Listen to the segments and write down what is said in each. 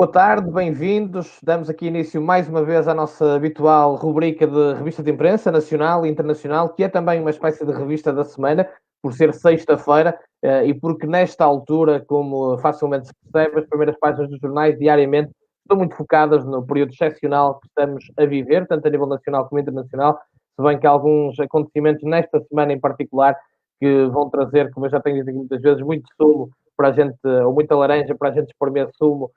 Boa tarde, bem-vindos. Damos aqui início mais uma vez à nossa habitual rubrica de revista de imprensa nacional e internacional, que é também uma espécie de revista da semana, por ser sexta-feira e porque nesta altura, como facilmente se percebe, as primeiras páginas dos jornais diariamente estão muito focadas no período excepcional que estamos a viver, tanto a nível nacional como internacional, se bem que há alguns acontecimentos nesta semana em particular que vão trazer, como eu já tenho dito aqui muitas vezes, muito sumo para a gente, ou muita laranja para a gente espremer sumo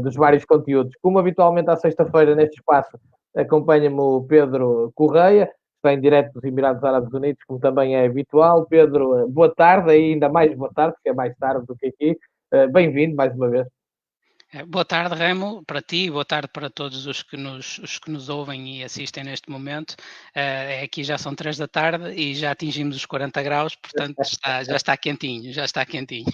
dos vários conteúdos. Como habitualmente à sexta-feira neste espaço acompanha-me o Pedro Correia, está em direto dos Emirados Árabes Unidos, como também é habitual. Pedro, boa tarde, ainda mais boa tarde, porque é mais tarde do que aqui. Bem-vindo mais uma vez. Boa tarde, Remo, para ti, boa tarde para todos os que nos ouvem e assistem neste momento. Aqui já são 3 da tarde e já atingimos os 40 graus, portanto já está quentinho, já está quentinho.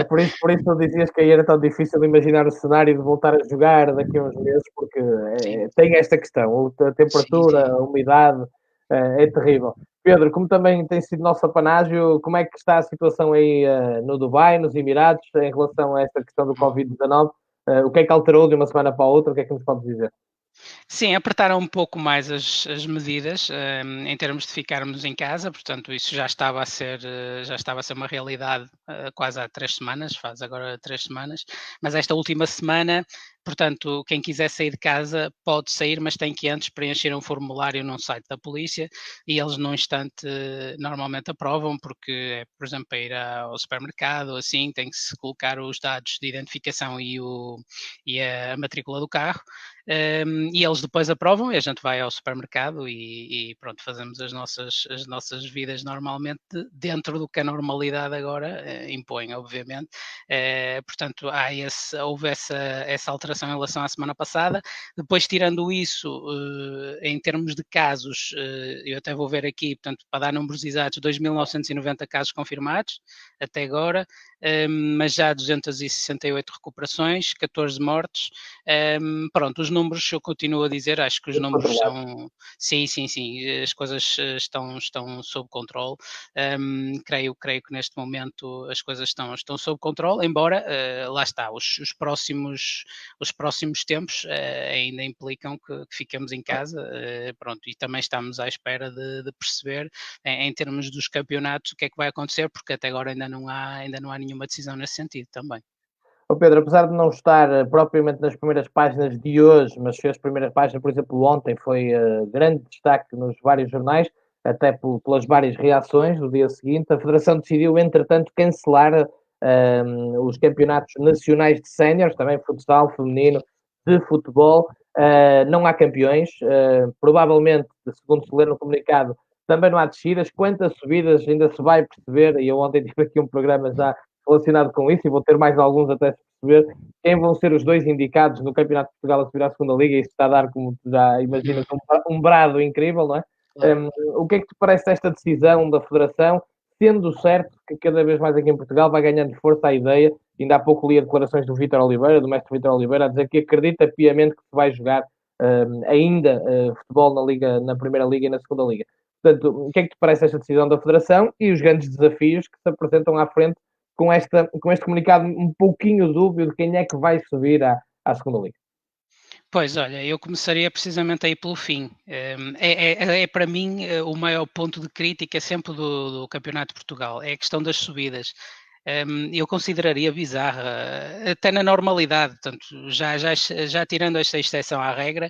Por isso tu dizias que aí era tão difícil imaginar o cenário de voltar a jogar daqui a uns meses, porque Sim, tem esta questão, a sim, temperatura, sim. a umidade, é terrível. Pedro, como também tem sido nosso apanágio, como é que está a situação aí no Dubai, nos Emirados, em relação a esta questão do Covid-19? O que é que alterou de uma semana para a outra? O que é que nos pode dizer? Sim, apertaram um pouco mais as medidas, em termos de ficarmos em casa, portanto isso já estava a ser uma realidade, quase há 3 semanas, faz agora 3 semanas, mas esta última semana, portanto, quem quiser sair de casa pode sair, mas tem que antes preencher um formulário num site da polícia e eles num instante normalmente aprovam, porque é, por exemplo, para ir ao supermercado, assim, tem que se colocar os dados de identificação e a matrícula do carro, e eles depois aprovam e a gente vai ao supermercado e pronto, fazemos as nossas vidas normalmente dentro do que a normalidade agora impõe, obviamente. Portanto, houve essa alteração em relação à semana passada. Depois, tirando isso, em termos de casos, eu até vou ver aqui, portanto, para dar números exatos, 2.990 casos confirmados até agora, mas já 268 recuperações, 14 mortes. Pronto, os números eu continuo a dizer, acho que os Tudo números controlado. são. Sim, sim, sim, as coisas estão sob controle. Creio que neste momento as coisas estão sob controle, embora lá está, os próximos tempos ainda implicam que fiquemos em casa, pronto, e também estamos à espera de perceber em termos dos campeonatos o que é que vai acontecer, porque até agora ainda não há nenhuma decisão nesse sentido também. Ô Pedro, apesar de não estar propriamente nas primeiras páginas de hoje, mas fez primeiras páginas, por exemplo, ontem foi grande destaque nos vários jornais, até pelas várias reações do dia seguinte, a Federação decidiu, entretanto, cancelar os campeonatos nacionais de séniores, também futsal, feminino, de futebol. Não há campeões, provavelmente, segundo se lê no comunicado, também não há descidas. Quantas subidas ainda se vai perceber, e eu ontem tive aqui um programa já relacionado com isso, e vou ter mais alguns até se perceber quem vão ser os dois indicados no Campeonato de Portugal a subir à segunda Liga. Isso está a dar, como tu já imaginas, um brado incrível, não é? Claro. O que é que te parece desta decisão da Federação, sendo certo que cada vez mais aqui em Portugal vai ganhando força a ideia, ainda há pouco li as declarações do Vítor Oliveira, do mestre Vítor Oliveira, a dizer que acredita piamente que se vai jogar ainda futebol na Liga, na Primeira Liga e na Segunda Liga. Portanto, o que é que te parece esta decisão da Federação e os grandes desafios que se apresentam à frente com este comunicado um pouquinho dúbio de quem é que vai subir à segunda liga? Pois, olha, eu começaria precisamente aí pelo fim. É para mim o maior ponto de crítica sempre do Campeonato de Portugal, é a questão das subidas. Eu consideraria bizarra, até na normalidade, portanto, já tirando esta exceção à regra,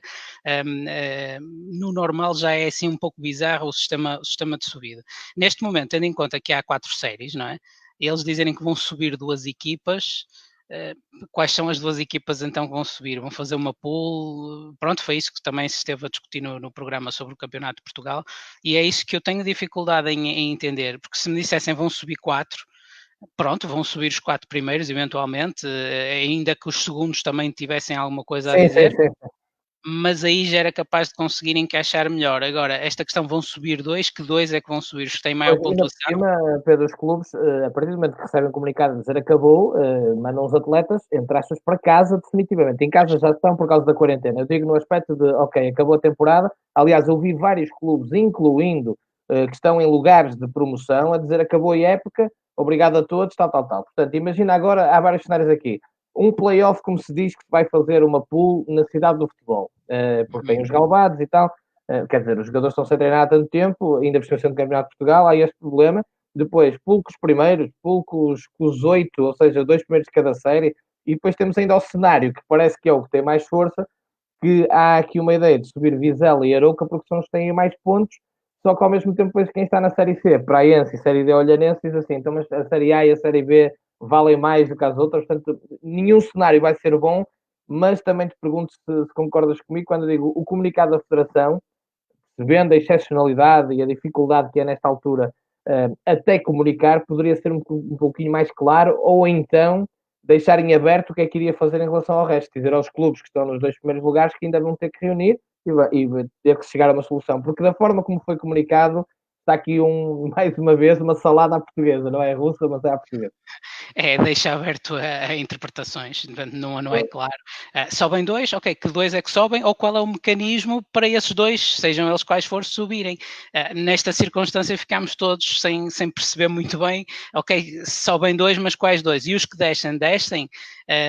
no normal já é assim um pouco bizarro o sistema de subida. Neste momento, tendo em conta que há 4 séries, não é? Eles dizerem que vão subir 2 equipas. Quais são as 2 equipas então que vão subir? Vão fazer uma pool? Pronto, foi isso que também se esteve a discutir no programa sobre o Campeonato de Portugal, e é isso que eu tenho dificuldade em entender, porque se me dissessem vão subir 4, pronto, vão subir os 4 primeiros eventualmente, ainda que os segundos também tivessem alguma coisa a Sim, sim, dizer, sim. mas aí já era capaz de conseguir encaixar melhor. Agora, esta questão vão subir dois, que dois é que vão subir? Os que têm maior Pois, ainda por pontuação? cima, Pedro, os clubes, a partir do momento que recebem um comunicado a dizer acabou, mandam os atletas, entre aspas, para casa definitivamente. Em casa já estão por causa da quarentena. Eu digo no aspecto de, ok, acabou a temporada. Aliás, eu vi vários clubes, incluindo que estão em lugares de promoção, a dizer acabou a época, obrigado a todos, tal, tal, tal. Portanto, imagina agora, há vários cenários aqui. um play-off, como se diz, que se vai fazer uma pool na cidade do futebol, porque tem os galvados e tal, quer dizer, os jogadores estão sem treinar há tanto tempo, ainda por cima sendo campeonato de Portugal, há este problema. Depois, pool com os primeiros, pool com os 8, ou seja, 2 primeiros de cada série, e depois temos ainda o cenário, que parece que é o que tem mais força, que há aqui uma ideia de subir Vizela e Arouca, porque são os que têm mais pontos, só que ao mesmo tempo, depois, quem está na Série C, Praense e Série D Olhanense, diz assim, então mas a Série A e a Série B valem mais do que as outras, portanto, nenhum cenário vai ser bom, mas também te pergunto se concordas comigo quando eu digo o comunicado da Federação, vendo a excepcionalidade e a dificuldade que é nesta altura até comunicar, poderia ser um pouquinho mais claro, ou então deixar em aberto o que é que iria fazer em relação ao resto, dizer aos clubes que estão nos 2 primeiros lugares que ainda vão ter que reunir e ter que chegar a uma solução, porque da forma como foi comunicado, está aqui mais uma vez uma salada à portuguesa, não é russa, mas é à portuguesa. Deixa aberto a interpretações, não é claro. Sobem 2, ok, que 2 é que sobem, ou qual é o mecanismo para esses 2, sejam eles quais for, subirem? Nesta circunstância ficámos todos sem perceber muito bem, ok, sobem 2, mas quais 2? E os que descem,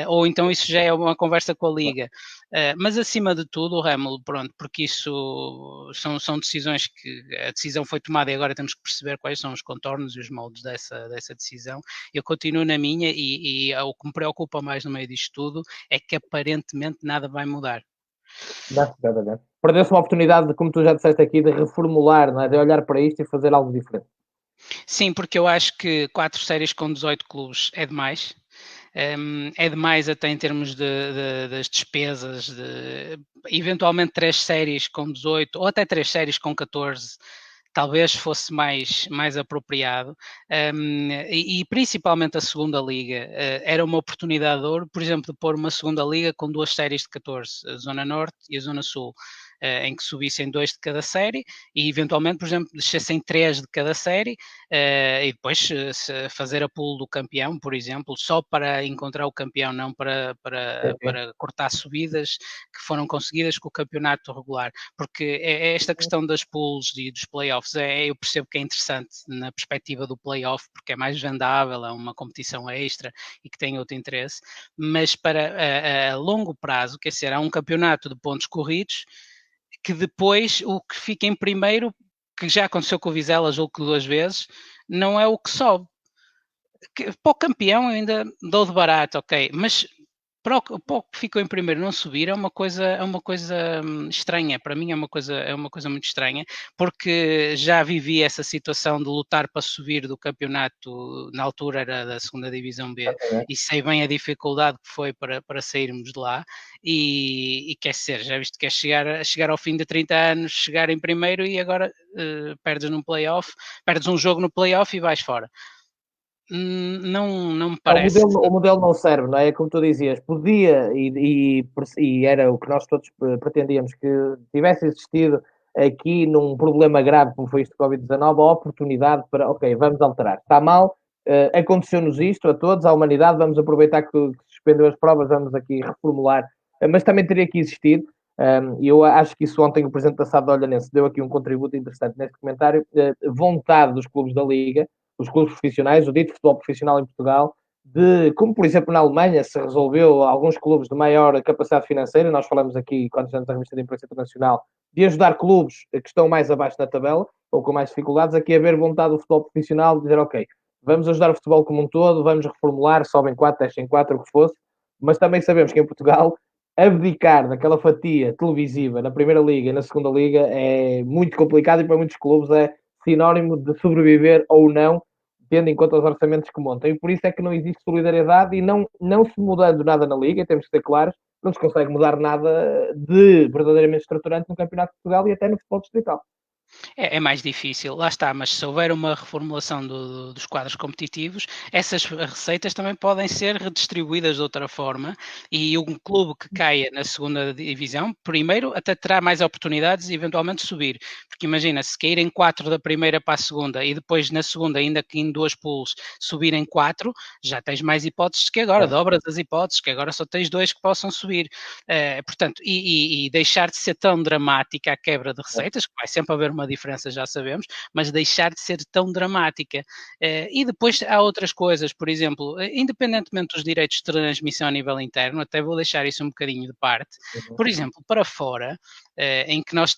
ou então isso já é uma conversa com a Liga. Mas acima de tudo, o Remo, pronto, porque isso são decisões que a decisão foi tomada e agora temos que perceber quais são os contornos e os moldes dessa decisão. Eu continuo na minha e o que me preocupa mais no meio disto tudo é que aparentemente nada vai mudar. Perdeu-se uma oportunidade, de, como tu já disseste aqui, de reformular, não é? De olhar para isto e fazer algo diferente. Sim, porque eu acho que 4 séries com 18 clubes é demais. É demais até em termos das despesas, eventualmente 3 séries com 18 ou até 3 séries com 14 talvez fosse mais apropriado, e principalmente a segunda liga, era uma oportunidade de ouro, por exemplo, de pôr uma segunda liga com 2 séries de 14, a Zona Norte e a Zona Sul, em que subissem 2 de cada série e eventualmente, por exemplo, descessem 3 de cada série, e depois fazer a pool do campeão, por exemplo, só para encontrar o campeão, não para cortar subidas que foram conseguidas com o campeonato regular, porque esta questão das pools e dos playoffs, eu percebo que é interessante na perspectiva do playoff, porque é mais vendável, é uma competição extra e que tem outro interesse, mas para a longo prazo, quer dizer, há um campeonato de pontos corridos, que depois o que fica em primeiro, que já aconteceu com o Vizela, julgo que 2 vezes, não é o que sobe. Para o campeão eu ainda dou de barato, ok, mas para o que ficou em primeiro não subir é uma coisa estranha, para mim é uma coisa muito estranha, porque já vivi essa situação de lutar para subir do campeonato, na altura era da segunda divisão B, e sei bem a dificuldade que foi para sairmos de lá, e quer ser, já viste que é chegar ao fim de 30 anos, chegar em primeiro e agora perdes um jogo no playoff e vais fora. Não me parece. O modelo não serve, não é? Como tu dizias, podia e era o que nós todos pretendíamos, que tivesse existido aqui num problema grave como foi isto do Covid-19, a oportunidade para, ok, vamos alterar. Está mal, aconteceu-nos isto a todos, à humanidade, vamos aproveitar que suspendeu as provas, vamos aqui reformular, mas também teria que existir. E eu acho que isso ontem o Presidente da SAD de Olhanense deu aqui um contributo interessante neste comentário, vontade dos clubes da Liga, os clubes profissionais, o dito futebol profissional em Portugal, de como, por exemplo, na Alemanha se resolveu alguns clubes de maior capacidade financeira, nós falamos aqui, quando estamos na revista de imprensa internacional, de ajudar clubes que estão mais abaixo na tabela, ou com mais dificuldades, aqui haver vontade do futebol profissional de dizer, ok, vamos ajudar o futebol como um todo, vamos reformular, sobem 4, descem 4, o que fosse, mas também sabemos que em Portugal abdicar daquela fatia televisiva na Primeira Liga e na Segunda Liga é muito complicado e para muitos clubes é sinónimo de sobreviver ou não, tendo em conta os orçamentos que montam. E por isso é que não existe solidariedade e não se mudando nada na Liga, temos que ser claros, não se consegue mudar nada de verdadeiramente estruturante no Campeonato de Portugal e até no futebol distrital. É mais difícil, lá está, mas se houver uma reformulação dos quadros competitivos, essas receitas também podem ser redistribuídas de outra forma e um clube que caia na segunda divisão, primeiro até terá mais oportunidades e eventualmente subir, porque imagina, se caírem 4 da primeira para a segunda e depois na segunda, ainda que em 2 pools, subirem 4, já tens mais hipóteses que agora, dobras as hipóteses, que agora só tens 2 que possam subir. Portanto, e deixar de ser tão dramática a quebra de receitas, que vai sempre haver uma uma diferença, já sabemos, mas deixar de ser tão dramática. E depois há outras coisas, por exemplo, independentemente dos direitos de transmissão a nível interno, até vou deixar isso um bocadinho de parte, por exemplo, para fora, em que nós,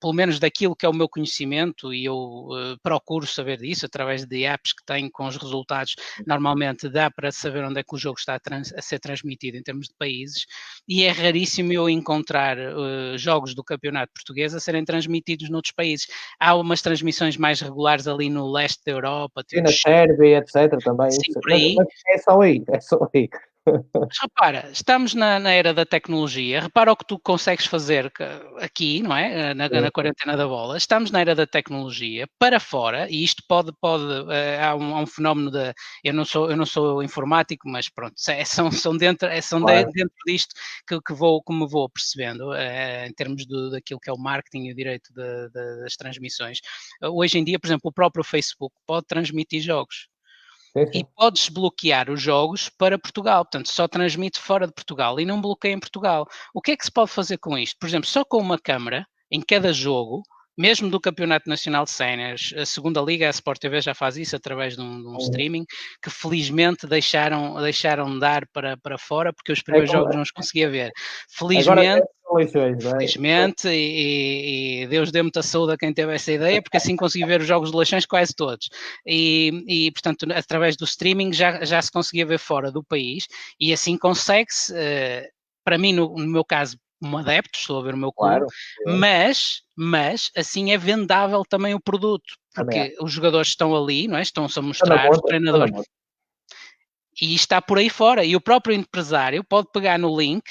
pelo menos daquilo que é o meu conhecimento, e eu procuro saber disso através de apps que tenho com os resultados, normalmente dá para saber onde é que o jogo está a ser transmitido em termos de países, e é raríssimo eu encontrar jogos do campeonato português a serem transmitidos noutros países. Há umas transmissões mais regulares ali no leste da Europa, E tipo na Sérvia, etc. também. sim, Isso. por aí. Mas é só aí, é só aí. Mas repara, estamos na era da tecnologia, repara o que tu consegues fazer aqui, não é? Na quarentena da bola, estamos na era da tecnologia, para fora, e isto pode há um fenómeno eu não sou informático, mas pronto, são dentro Claro. dentro disto que me vou percebendo, em termos daquilo que é o marketing e o direito das transmissões. Hoje em dia, por exemplo, o próprio Facebook pode transmitir jogos. Sim, E sim. podes bloquear os jogos para Portugal, portanto, só transmite fora de Portugal e não bloqueia em Portugal. O que é que se pode fazer com isto? Por exemplo, só com uma câmara em cada jogo, mesmo do Campeonato Nacional de Séniores, a segunda Liga, a Sport TV já faz isso através de um streaming, que felizmente deixaram dar para fora, porque os É primeiros como, jogos não os conseguia ver. agora é Felizmente, eleições, não é? felizmente, e Deus dê muita saúde a quem teve essa ideia, porque assim consegui ver os jogos de eleições quase todos. Portanto, através do streaming já se conseguia ver fora do país, e assim consegue-se, para mim, no meu caso, um adepto, estou a ver o meu clube, Claro. mas assim é vendável também o produto, Também é. porque os jogadores estão ali, não é? Estão-se a Está na mostrar, os montra, está na treinadores, montra. e está por aí fora. E o próprio empresário pode pegar no link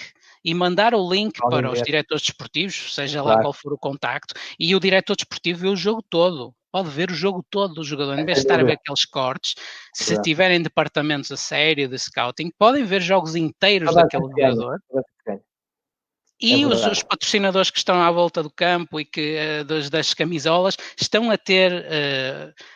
e mandar o link Alguém para os vê, diretores desportivos, seja lá claro. qual for o contacto, e o diretor desportivo vê o jogo todo. Pode ver o jogo todo do jogador, em vez de Sem estar a ver dúvida. aqueles cortes. Se Verdade. tiverem departamentos a sério de scouting, podem ver jogos inteiros Toda a daquele gente ganha. jogador. Toda a gente ganha. É E os verdade. patrocinadores que estão à volta do campo e que das camisolas estão a ter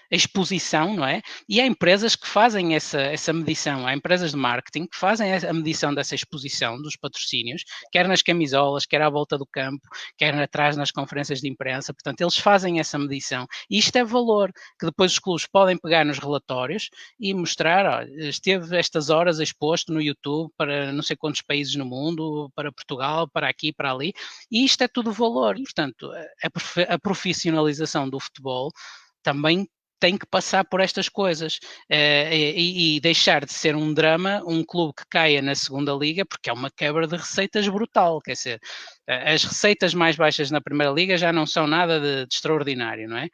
exposição, não é? E há empresas que fazem essa medição, há empresas de marketing que fazem a medição dessa exposição dos patrocínios, quer nas camisolas, quer à volta do campo, quer atrás nas conferências de imprensa, portanto eles fazem essa medição. E isto é valor que depois os clubes podem pegar nos relatórios e mostrar, olha, esteve estas horas exposto no YouTube para não sei quantos países no mundo, para Portugal, para aqui, para ali, e isto é tudo valor. Portanto, a profissionalização do futebol também tem que passar por estas coisas e deixar de ser um drama um clube que caia na segunda liga, porque é uma quebra de receitas brutal, quer dizer, as receitas mais baixas na primeira liga já não são nada de extraordinário, não é?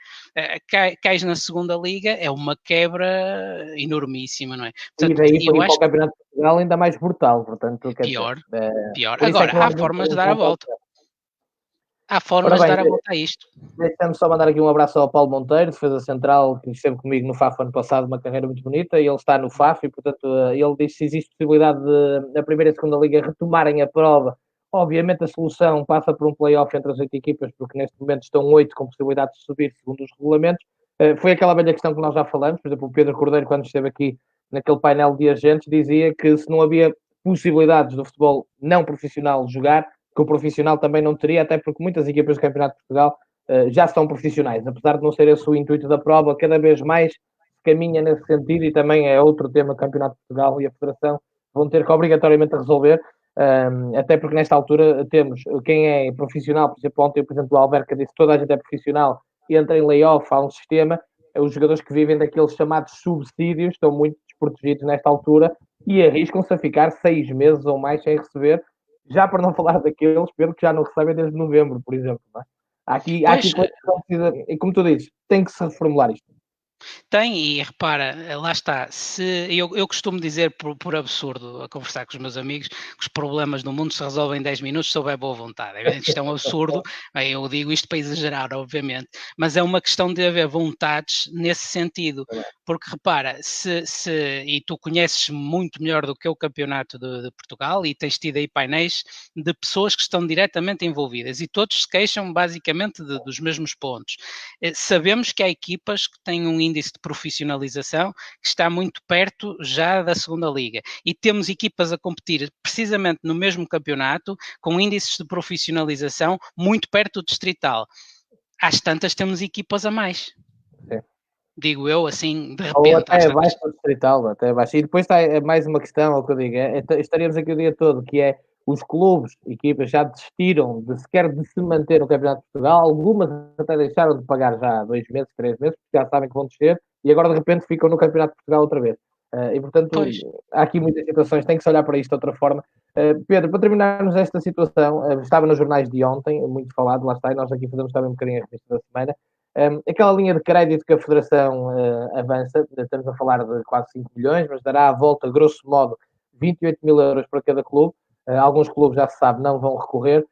Cais na segunda liga é uma quebra enormíssima, não é? E Portanto, daí para eu ir para acho o Campeonato de Portugal ainda mais brutal, portanto, quer dizer, pior, pior. por isso é Agora, que não há há muito formas de dar a volta ao volta. tempo. Há Ora formas de bem, dar a volta a isto. deixa-me só mandar aqui um abraço ao Paulo Monteiro, defesa central, que esteve comigo no FAF ano passado, uma carreira muito bonita, e ele está no FAF, e portanto ele diz que se existe possibilidade de a primeira e a segunda liga retomarem a prova. Obviamente a solução passa por um play-off entre as 8 equipas, porque neste momento estão 8 com possibilidade de subir segundo os regulamentos. Foi aquela velha questão que nós já falamos, por exemplo, o Pedro Cordeiro, quando esteve aqui naquele painel de agentes, dizia que se não havia possibilidades do futebol não profissional jogar, que o profissional também não teria, até porque muitas equipas do Campeonato de Portugal já são profissionais, apesar de não ser esse o intuito da prova, cada vez mais caminha nesse sentido, e também é outro tema que o Campeonato de Portugal e a Federação vão ter que obrigatoriamente resolver, até porque nesta altura temos quem é profissional, por exemplo, ontem, por exemplo, o Alverca disse que toda a gente é profissional e entra em layoff, há um sistema, os jogadores que vivem daqueles chamados subsídios estão muito desprotegidos nesta altura e arriscam-se a ficar 6 meses ou mais sem receber, já para não falar daqueles, Pedro, que já não recebem desde novembro, por exemplo. Não é? Há Pois, aqui coisas que não precisa, e como tu dizes, tem que se reformular isto. tem, e repara, lá está, se eu costumo dizer por absurdo, a conversar com os meus amigos, que os problemas no mundo se resolvem em 10 minutos se houver boa vontade. É evidente que isto é um absurdo, eu digo isto para exagerar, obviamente, mas é uma questão de haver vontades nesse sentido, porque repara, e tu conheces muito melhor do que o campeonato de Portugal e tens tido aí painéis de pessoas que estão diretamente envolvidas e todos se queixam basicamente dos mesmos pontos. Sabemos que há equipas que têm um índice de profissionalização que está muito perto já da segunda liga e temos equipas a competir precisamente no mesmo campeonato com índices de profissionalização muito perto do distrital. às tantas temos equipas a mais. Sim. Digo eu, assim, de repente. Ou até abaixo do distrital, até abaixo. E depois está mais uma questão, é o que eu digo, estaríamos aqui o dia todo, que é os clubes, equipas já desistiram sequer de se manter no Campeonato de Portugal, algumas até deixaram de pagar já há 2 meses, 3 meses, porque já sabem que vão descer, e agora de repente ficam no Campeonato de Portugal outra vez. E portanto, pois. há aqui muitas situações, tem que se olhar para isto de outra forma. Pedro, para terminarmos esta situação, estava nos jornais de ontem, muito falado, lá está, e nós aqui fazemos também um bocadinho a revista da semana. Aquela linha de crédito que a Federação avança, estamos a falar de quase 5 milhões, mas dará à volta, grosso modo, 28 mil euros para cada clube. Alguns clubes, já se sabe, não vão recorrer.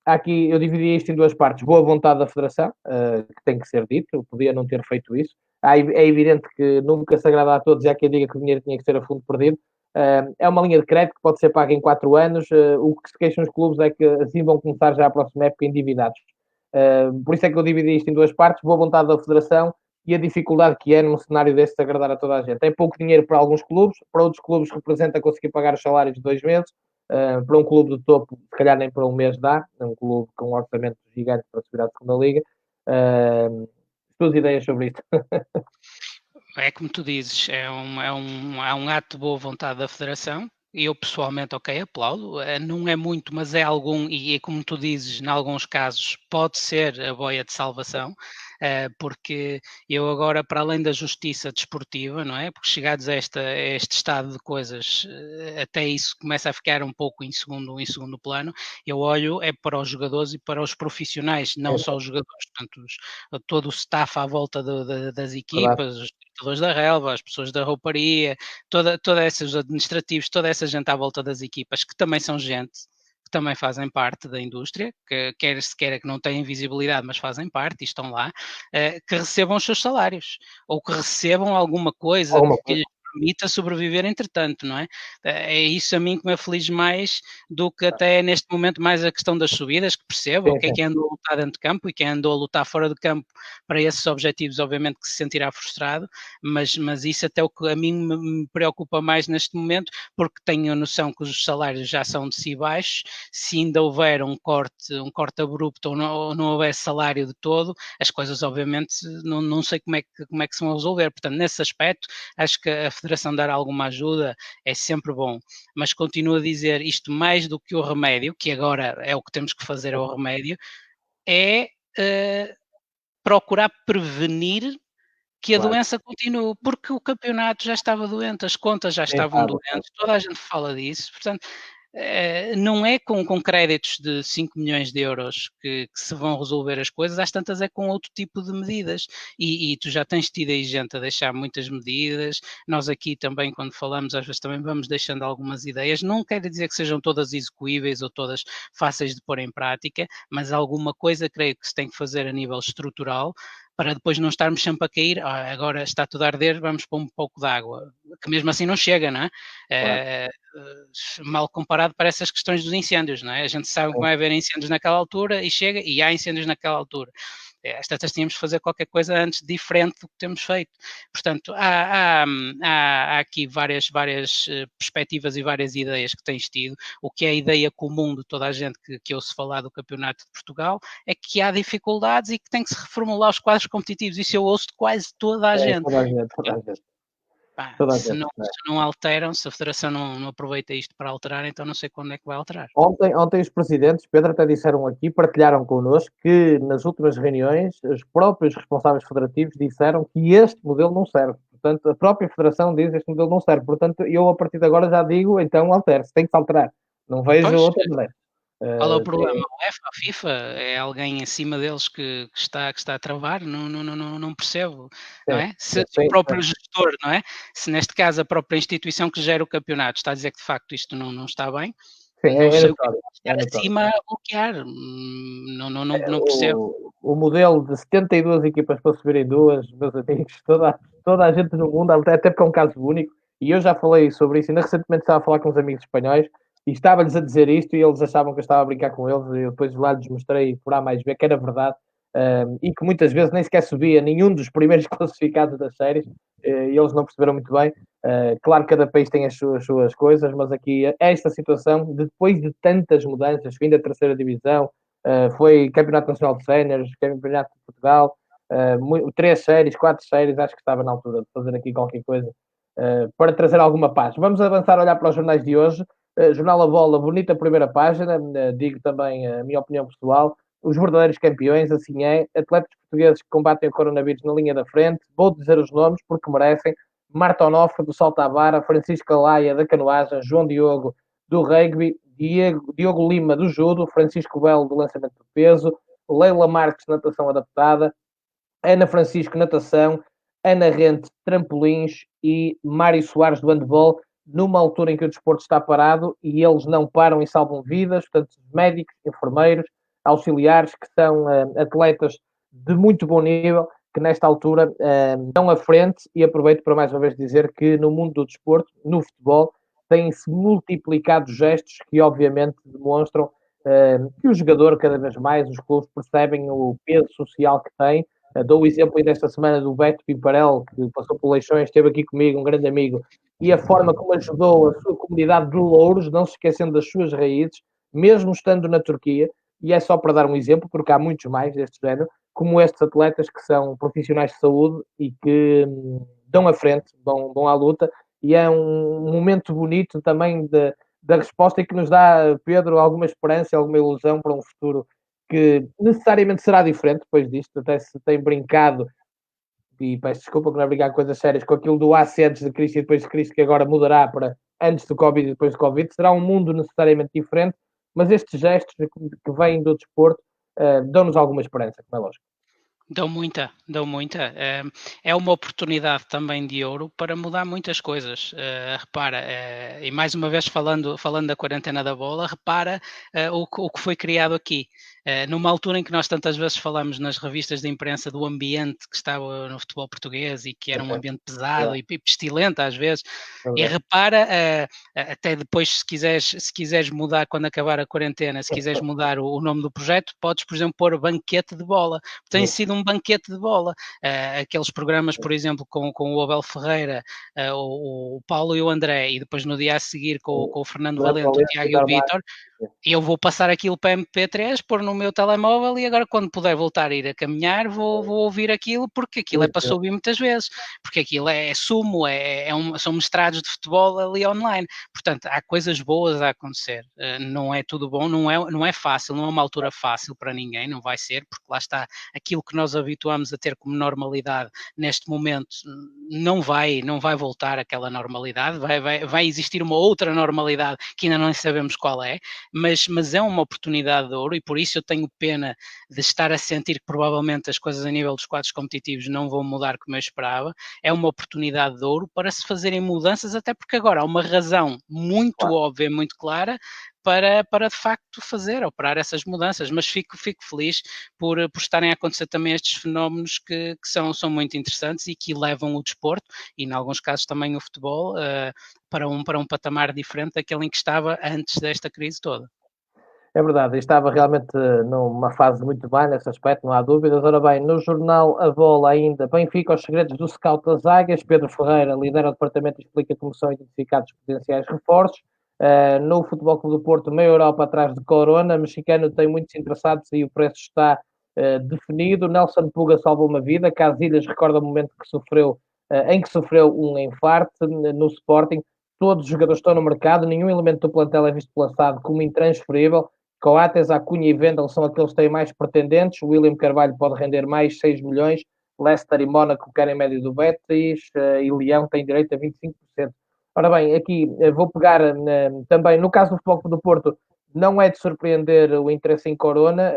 Aqui eu dividi isto em 2 partes. Boa vontade da Federação, que tem que ser dito, podia não ter feito isso. É evidente que nunca se agrada a todos, já quem diga que o dinheiro tinha que ser a fundo perdido. É uma linha de crédito que pode ser paga em 4 anos. O que se queixam os clubes é que assim vão começar já a próxima época endividados. Por isso é que eu dividi isto em 2 partes, boa vontade da Federação e a dificuldade que é num cenário deste de agradar a toda a gente. É pouco dinheiro para alguns clubes, para outros clubes representa conseguir pagar os salários de 2 meses, para um clube de topo, se calhar nem para um mês dá, um clube com um orçamento gigante para subir à segunda liga. As tuas ideias sobre isto? É como tu dizes, é um ato de boa vontade da Federação, e eu pessoalmente, ok, aplaudo, não é muito, mas é algum, e como tu dizes, em alguns casos pode ser a boia de salvação, porque eu agora, para além da justiça desportiva, não é? Porque chegados a este estado de coisas, até isso começa a ficar um pouco em segundo plano, eu olho para os jogadores e para os profissionais, não só os jogadores, portanto, todo o staff à volta das equipas, os tratadores da relva, as pessoas da rouparia, toda esses administrativos, toda essa gente à volta das equipas, que também são gente, que também fazem parte da indústria, que quer se queira que não têm visibilidade, mas fazem parte e estão lá, que recebam os seus salários, ou que recebam alguma coisa que lhes permita sobreviver entretanto, não é? É isso a mim que me aflige mais do que até neste momento mais a questão das subidas, que percebo, ok, quem andou a lutar dentro de campo e quem andou a lutar fora de campo para esses objetivos, obviamente que se sentirá frustrado, mas isso até o que a mim me preocupa mais neste momento, porque tenho a noção que os salários já são de si baixos, se ainda houver um corte abrupto ou não houver salário de todo, as coisas obviamente não sei como é que se vão resolver, portanto nesse aspecto acho que a Federação dar alguma ajuda é sempre bom, mas continuo a dizer isto mais do que o remédio, que agora é o que temos que fazer ao remédio, é procurar prevenir que a doença continue, porque o campeonato já estava doente, as contas já estavam doentes, toda a gente fala disso, portanto, não é com créditos de 5 milhões de euros que se vão resolver as coisas, às tantas é com outro tipo de medidas, e tu já tens tido aí gente a deixar muitas medidas, nós aqui também quando falamos às vezes também vamos deixando algumas ideias, não quer dizer que sejam todas execuíveis ou todas fáceis de pôr em prática, mas alguma coisa creio que se tem que fazer a nível estrutural, para depois não estarmos sempre a cair, agora está tudo a arder, vamos pôr um pouco de água, que mesmo assim não chega, não é? Mal comparado para essas questões dos incêndios, não é? A gente sabe que vai haver incêndios naquela altura e chega, e há incêndios naquela altura. Às tantas tínhamos de fazer qualquer coisa antes diferente do que temos feito. Portanto, há aqui várias perspectivas e várias ideias que tens tido. O que é a ideia comum de toda a gente que ouço falar do Campeonato de Portugal é que há dificuldades e que tem que se reformular os quadros competitivos. Isso eu ouço de quase toda a gente. Toda a gente. Se não alteram, se a Federação não aproveita isto para alterar, então não sei quando é que vai alterar. Ontem os presidentes, Pedro, até disseram aqui, partilharam connosco que nas últimas reuniões os próprios responsáveis federativos disseram que este modelo não serve. Portanto, a própria Federação diz que este modelo não serve. Portanto, eu a partir de agora já digo, então altere-se, tem que se alterar. Não vejo outra maneira. Qual é o problema? A UEFA, a FIFA, é alguém acima deles que está a travar? Não percebo, não é? Se o próprio gestor, não é? Se neste caso a própria instituição que gera o campeonato está a dizer que de facto isto não está bem, não sei o que é estar acima a bloquear, não percebo. O modelo de 72 equipas para subirem duas, meus amigos, toda a gente no mundo, até porque é um caso único, e eu já falei sobre isso, ainda recentemente estava a falar com uns amigos espanhóis, e estava-lhes a dizer isto, e eles achavam que eu estava a brincar com eles, e eu depois lá lhes mostrei por A mais B que era verdade, e que muitas vezes nem sequer subia nenhum dos primeiros classificados das séries, e eles não perceberam muito bem. Claro que cada país tem as suas coisas, mas aqui esta situação, depois de tantas mudanças, fim da terceira divisão, foi Campeonato Nacional de Séniores, Campeonato de Portugal, 3 séries, 4 séries, acho que estava na altura de fazer aqui qualquer coisa para trazer alguma paz. Vamos avançar a olhar para os jornais de hoje. Jornal A Bola, bonita primeira página, digo também a minha opinião pessoal. Os verdadeiros campeões, assim é. Atletas portugueses que combatem o coronavírus na linha da frente. Vou dizer os nomes porque merecem. Marta Onofre, do salto à vara, Francisco Laia, da canoagem, João Diogo, do rugby, Diogo Lima, do judo, Francisco Belo, do lançamento de peso, Leila Marques, natação adaptada, Ana Francisco, natação, Ana Rente, trampolins e Mário Soares, do handball, numa altura em que o desporto está parado e eles não param e salvam vidas, portanto, médicos, enfermeiros, auxiliares, que são atletas de muito bom nível, que nesta altura dão à frente, e aproveito para mais uma vez dizer que no mundo do desporto, no futebol, têm-se multiplicado gestos que obviamente demonstram que o jogador, cada vez mais, os clubes percebem o peso social que tem. Dou o exemplo desta semana do Beto Piparel, que passou por Leixões, esteve aqui comigo, um grande amigo, e a forma como ajudou a sua comunidade de Louros, não se esquecendo das suas raízes, mesmo estando na Turquia, e é só para dar um exemplo, porque há muitos mais deste género, como estes atletas que são profissionais de saúde e que dão à frente, vão à luta, e é um momento bonito também da resposta e que nos dá, Pedro, alguma esperança, alguma ilusão para um futuro que necessariamente será diferente depois disto, até se tem brincado, e peço desculpa que não é brincar com coisas sérias, com aquilo do antes de Cristo e depois de Cristo, que agora mudará para antes do Covid e depois do Covid, será um mundo necessariamente diferente, mas estes gestos que vêm do desporto dão-nos alguma esperança, como é lógico. Dão muita, dão muita. É uma oportunidade também de ouro para mudar muitas coisas. Repara, e mais uma vez falando da quarentena da bola, repara o que foi criado aqui. Numa altura em que nós tantas vezes falamos nas revistas de imprensa do ambiente que estava no futebol português e que era um ambiente pesado e pestilente às vezes, e repara, até depois se quiseres mudar quando acabar a quarentena, se quiseres mudar o nome do projeto, podes, por exemplo, pôr banquete de bola. Tem sido um banquete de bola. Aqueles programas, por exemplo, com o Abel Ferreira, o Paulo e o André, e depois no dia a seguir com o Fernando Valente, o Tiago e o Vítor, eu vou passar aquilo para MP3, pôr no meu telemóvel e agora quando puder voltar a ir a caminhar vou ouvir aquilo, porque aquilo é para se ouvir muitas vezes, porque aquilo é sumo, são mestrados de futebol ali online. Portanto, há coisas boas a acontecer. Não é tudo bom, não é fácil, não é uma altura fácil para ninguém, não vai ser, porque lá está aquilo que nós habituamos a ter como normalidade neste momento não vai voltar àquela normalidade, vai existir uma outra normalidade que ainda não sabemos qual é, mas é uma oportunidade de ouro e por isso eu tenho pena de estar a sentir que provavelmente as coisas a nível dos quadros competitivos não vão mudar como eu esperava. É uma oportunidade de ouro para se fazerem mudanças, até porque agora há uma razão muito óbvia, muito clara para de facto operar essas mudanças, mas fico feliz por estarem a acontecer também estes fenómenos que são muito interessantes e que levam o desporto, e em alguns casos também o futebol, para um patamar diferente daquele em que estava antes desta crise toda. É verdade, estava realmente numa fase muito bem nesse aspecto, não há dúvidas. Ora bem, no jornal A Bola ainda, Benfica, os segredos do scout das Águias, Pedro Ferreira lidera o departamento e explica como são identificados potenciais reforços. No Futebol Clube do Porto, meia Europa atrás de Corona, mexicano tem muitos interessados e o preço está definido. Nelson Puga salvou uma vida, Casilhas recorda o momento em que sofreu um infarto no Sporting. Todos os jogadores estão no mercado, nenhum elemento do plantel é visto lançado como intransferível. Coates, Acunha e Vendel são aqueles que têm mais pretendentes. William Carvalho pode render mais 6 milhões. Leicester e Mónaco querem médio do Betis e Leão tem direito a 25%. Ora bem, aqui vou pegar também, no caso do Futebol Clube do Porto, não é de surpreender o interesse em Corona,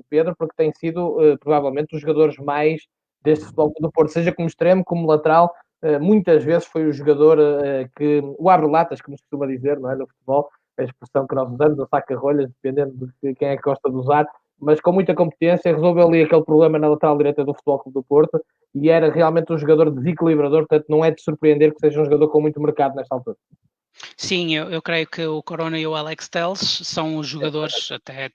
Pedro, porque tem sido provavelmente os jogadores mais deste Futebol Clube do Porto, seja como extremo, como lateral, muitas vezes foi o jogador que o abre-latas, como se costuma dizer, não é, no futebol, a expressão que nós usamos, ou saca-rolhas, dependendo de quem é que gosta de usar, mas com muita competência, resolveu ali aquele problema na lateral direita do Futebol Clube do Porto e era realmente um jogador desequilibrador, portanto não é de surpreender que seja um jogador com muito mercado nesta altura. Sim, eu creio que o Corona e o Alex Telles são os jogadores, até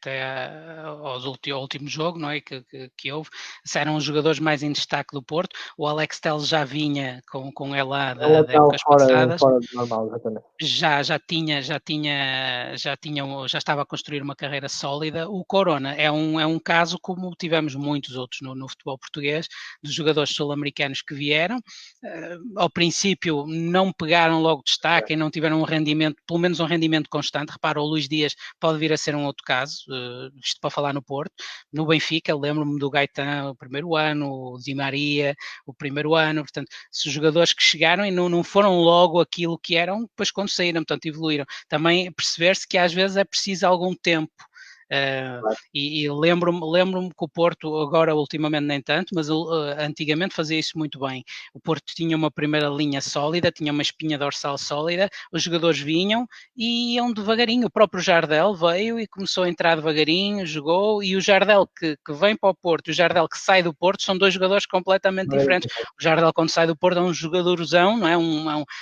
ao último jogo, não é? Que houve, eram os jogadores mais em destaque do Porto. O Alex Telles já vinha com ela Ela de está épocas fora, passadas. fora do normal, exatamente. Já estava a construir uma carreira sólida. O Corona é um caso como tivemos muitos outros no futebol português, de jogadores sul-americanos que vieram, ao princípio não pegaram logo destaque e não tiveram um rendimento, pelo menos um rendimento constante. Repara, o Luís Dias pode vir a ser um outro caso, isto para falar no Porto. No Benfica, lembro-me do Gaetan o primeiro ano, o Di Maria o primeiro ano, portanto, se os jogadores que chegaram e não foram logo aquilo que eram, depois quando saíram, portanto, evoluíram. Também perceber-se que às vezes é preciso algum tempo. Claro. E lembro-me que o Porto, agora ultimamente nem tanto, mas antigamente fazia isso muito bem. O Porto tinha uma primeira linha sólida, tinha uma espinha dorsal sólida, os jogadores vinham e iam devagarinho. O próprio Jardel veio e começou a entrar devagarinho, jogou, e o Jardel que vem para o Porto e o Jardel que sai do Porto são dois jogadores completamente diferentes. O Jardel, quando sai do Porto, é um jogadorzão, não é?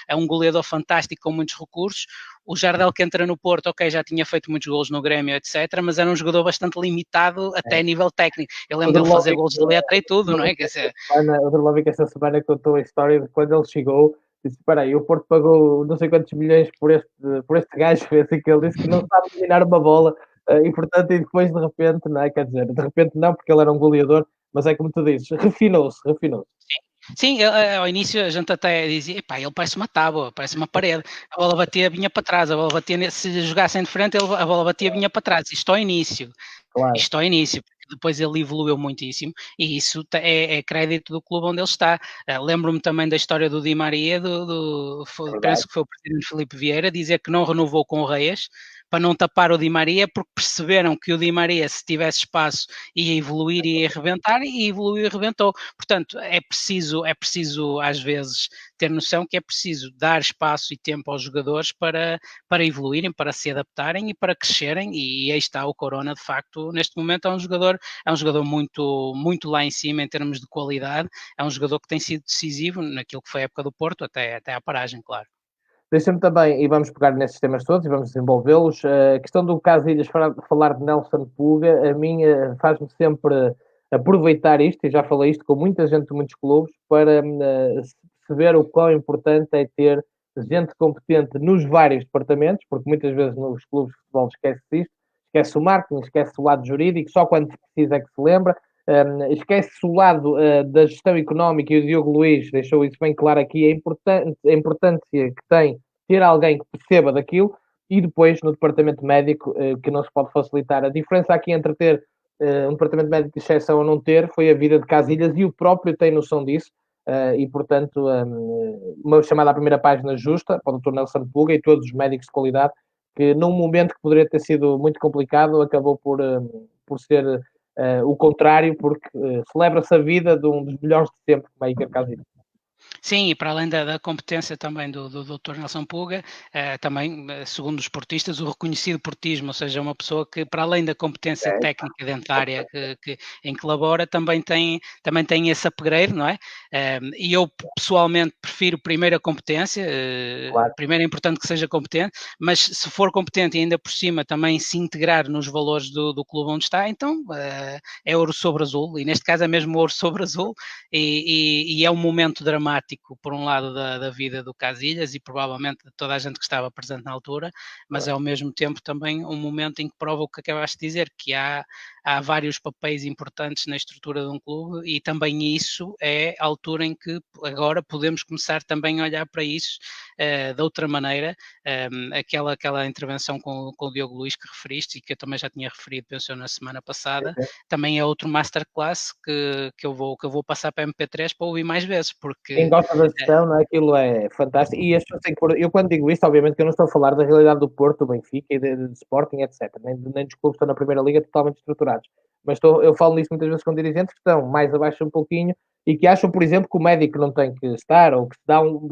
É um goleador fantástico com muitos recursos. O Jardel que entra no Porto, ok, já tinha feito muitos gols no Grêmio, etc., mas era um jogador bastante limitado até a É. nível técnico. Eu O lembro dele fazer Drlovic, gols de letra e tudo, não é? Quer dizer, o Drlovic esta semana contou a história de quando ele chegou. Disse: espera aí, o Porto pagou não sei quantos milhões por este gajo, assim, que ele disse que não sabe dominar uma bola, e portanto, e depois de repente, não é? Quer dizer, de repente não, porque ele era um goleador, mas é como tu dizes, refinou-se, refinou-se. sim, ao início a gente até dizia, epá, ele parece uma tábua, parece uma parede. A bola batia, vinha para trás, a bola batia, se jogassem de frente, a bola batia, vinha para trás. Isto ao início. Claro, Isto ao início, porque depois ele evoluiu muitíssimo e isso é crédito do clube onde ele está. Lembro-me também da história do Di Maria, é verdade. penso que foi o presidente Filipe Vieira, dizer que não renovou com o Reis para não tapar o Di Maria, porque perceberam que o Di Maria, se tivesse espaço, ia evoluir e ia arrebentar, e evoluiu e arrebentou. Portanto, é preciso às vezes ter noção que é preciso dar espaço e tempo aos jogadores para evoluírem, para se adaptarem e para crescerem, e aí está o Corona, de facto, neste momento é um jogador muito, muito lá em cima em termos de qualidade, é um jogador que tem sido decisivo naquilo que foi a época do Porto, até à paragem, claro. Deixa-me também, e vamos pegar nesses temas todos e vamos desenvolvê-los. A questão do Casilhas, falar de Nelson Puga, a mim faz-me sempre aproveitar isto, e já falei isto com muita gente de muitos clubes, para se ver o quão importante é ter gente competente nos vários departamentos, porque muitas vezes nos clubes de futebol esquece-se isto, esquece o marketing, esquece o lado jurídico, só quando se precisa é que se lembra. Esquece-se o lado da gestão económica, e o Diogo Luís deixou isso bem claro aqui, a importância que tem ter alguém que perceba daquilo, e depois no departamento médico, que não se pode facilitar. A diferença aqui entre ter um departamento médico de exceção ou não ter foi a vida de Casilhas, e o próprio tem noção disso, e portanto uma chamada à primeira página justa para o Dr. Nelson Puga e todos os médicos de qualidade, que num momento que poderia ter sido muito complicado, acabou por ser o contrário, porque celebra-se a vida de um dos melhores de sempre, como é Iker Casillas. Sim, e para além da competência também do Dr. Nelson Puga, também, segundo os portistas, o reconhecido portismo, ou seja, uma pessoa que, para além da competência É, técnica dentro da área em que labora, também tem esse upgrade, não é? E eu, pessoalmente, prefiro primeiro a competência, claro. primeiro é importante que seja competente, mas se for competente e ainda por cima também se integrar nos valores do clube onde está, então é ouro sobre azul, e neste caso é mesmo ouro sobre azul, e é um momento dramático, por um lado, da vida do Casilhas e provavelmente de toda a gente que estava presente na altura, mas é ao mesmo tempo também um momento em que prova o que acabaste de dizer, que há vários papéis importantes na estrutura de um clube, e também isso é a altura em que agora podemos começar também a olhar para isso de outra maneira. Aquela intervenção com o Diogo Luís que referiste e que eu também já tinha referido, pensou na semana passada, também é outro masterclass que eu vou passar para MP3 para ouvir mais vezes, Quem porque gosta da gestão, não é? Aquilo é fantástico. E as pessoas têm que pôr. Eu, quando digo isto, obviamente que eu não estou a falar da realidade do Porto, do Benfica e de Sporting, etc. Nem dos clubes que estão na Primeira Liga totalmente estruturados. Mas eu falo nisso muitas vezes com dirigentes que estão mais abaixo um pouquinho e que acham, por exemplo, que o médico não tem que estar, ou que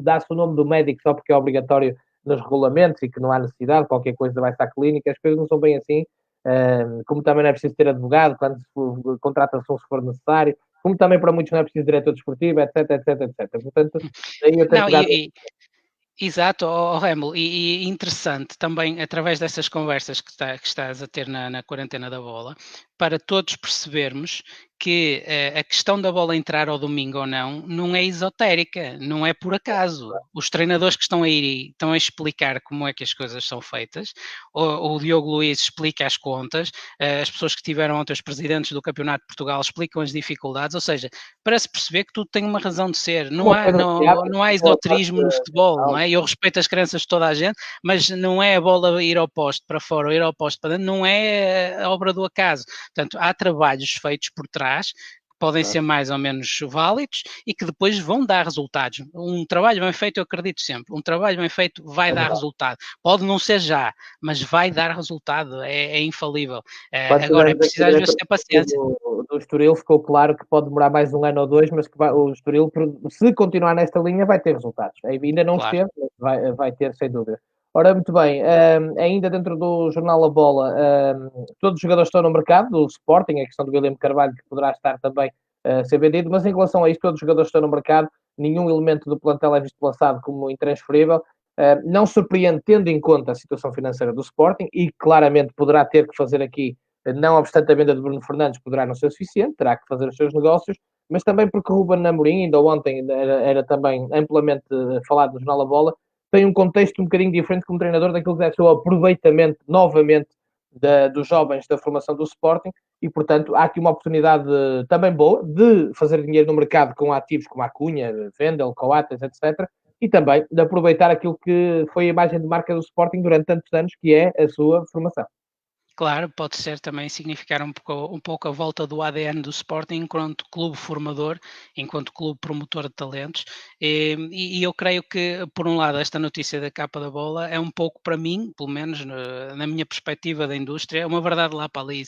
dá-se o nome do médico só porque é obrigatório nos regulamentos e que não há necessidade, qualquer coisa vai estar clínica. As coisas não são bem assim. Como também não é preciso ter advogado quando se contrata-se se for necessário, como também para muitos não é preciso diretor desportivo, etc, etc, etc. Portanto, daí eu ter não, pegado. Exato, Remo, e interessante também, através dessas conversas que estás a ter na quarentena da bola, para todos percebermos que a questão da bola entrar ao domingo ou não é esotérica, não é por acaso. Os treinadores que estão aí estão a explicar como é que as coisas são feitas, o Diogo Luiz explica as contas, as pessoas que tiveram ontem, os presidentes do Campeonato de Portugal, explicam as dificuldades, ou seja, para se perceber que tudo tem uma razão de ser, não Uma há, Pedro não, Tiago, não há boa parte esoterismo no futebol, não é? Eu respeito as crenças de toda a gente, mas não é a bola ir ao poste para fora ou ir ao poste para dentro, não é a obra do acaso. Portanto, há trabalhos feitos por trás que podem ser mais ou menos válidos e que depois vão dar resultados. Um trabalho bem feito, eu acredito sempre, um trabalho bem feito vai dar resultado. Pode não ser já, mas vai dar resultado, é infalível. Quando Agora, é tivemos aqui preciso o às vezes diretor ter paciência. do Estoril, ficou claro que pode demorar mais um ano ou dois, mas que o Estoril, se continuar nesta linha, vai ter resultados. Ainda não os Claro. teve, mas vai ter, sem dúvida. Ora, muito bem, ainda dentro do Jornal A Bola, todos os jogadores estão no mercado, do Sporting, a questão do William Carvalho, que poderá estar também a ser vendido, mas em relação a isto, todos os jogadores estão no mercado, nenhum elemento do plantel é visto lançado como intransferível. Não surpreende, tendo em conta a situação financeira do Sporting, e claramente poderá ter que fazer aqui, não obstante a venda de Bruno Fernandes, poderá não ser suficiente, terá que fazer os seus negócios, mas também porque Ruben Amorim, ainda ontem era também amplamente falado no Jornal A Bola, tem um contexto um bocadinho diferente como treinador daquilo que deve ser o aproveitamento novamente dos jovens da formação do Sporting, e portanto há aqui uma oportunidade também boa de fazer dinheiro no mercado com ativos como a Cunha, Vendel, Coates, etc., e também de aproveitar aquilo que foi a imagem de marca do Sporting durante tantos anos, que é a sua formação. Claro, pode ser também significar um pouco a volta do ADN do Sporting enquanto clube formador, enquanto clube promotor de talentos. E eu creio que, por um lado, esta notícia da capa da bola é um pouco para mim, pelo menos na minha perspectiva da indústria, é uma verdade lá para ali.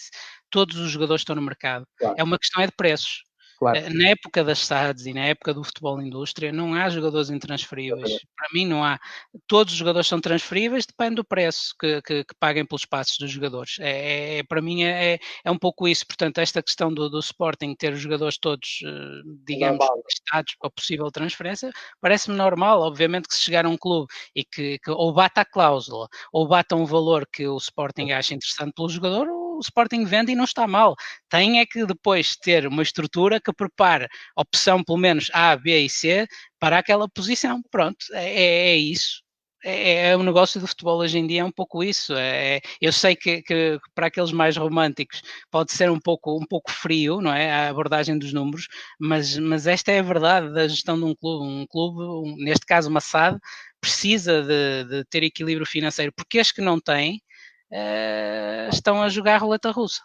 Todos os jogadores estão no mercado. Claro, É uma questão de preços. claro. Na época das SADs e na época do futebol indústria, não há jogadores intransferíveis. Para mim, não há. Todos os jogadores são transferíveis, depende do preço que paguem pelos passos dos jogadores. Para mim, é um pouco isso. Portanto, esta questão do Sporting ter os jogadores todos, digamos, Normal. listados para possível transferência, parece-me normal. Obviamente que se chegar a um clube e que ou bata a cláusula ou bata um valor que o Sporting acha interessante pelo jogador, o Sporting vende e não está mal. Tem é que depois ter uma estrutura que prepare opção pelo menos A, B e C para aquela posição. Pronto, é isso. O negócio do futebol hoje em dia é um pouco isso. Eu sei que para aqueles mais românticos pode ser um pouco frio, não é? A abordagem dos números, mas esta é a verdade da gestão de um clube. Neste caso uma SAD, precisa de ter equilíbrio financeiro, porque as que não têm estão a jogar roleta russa.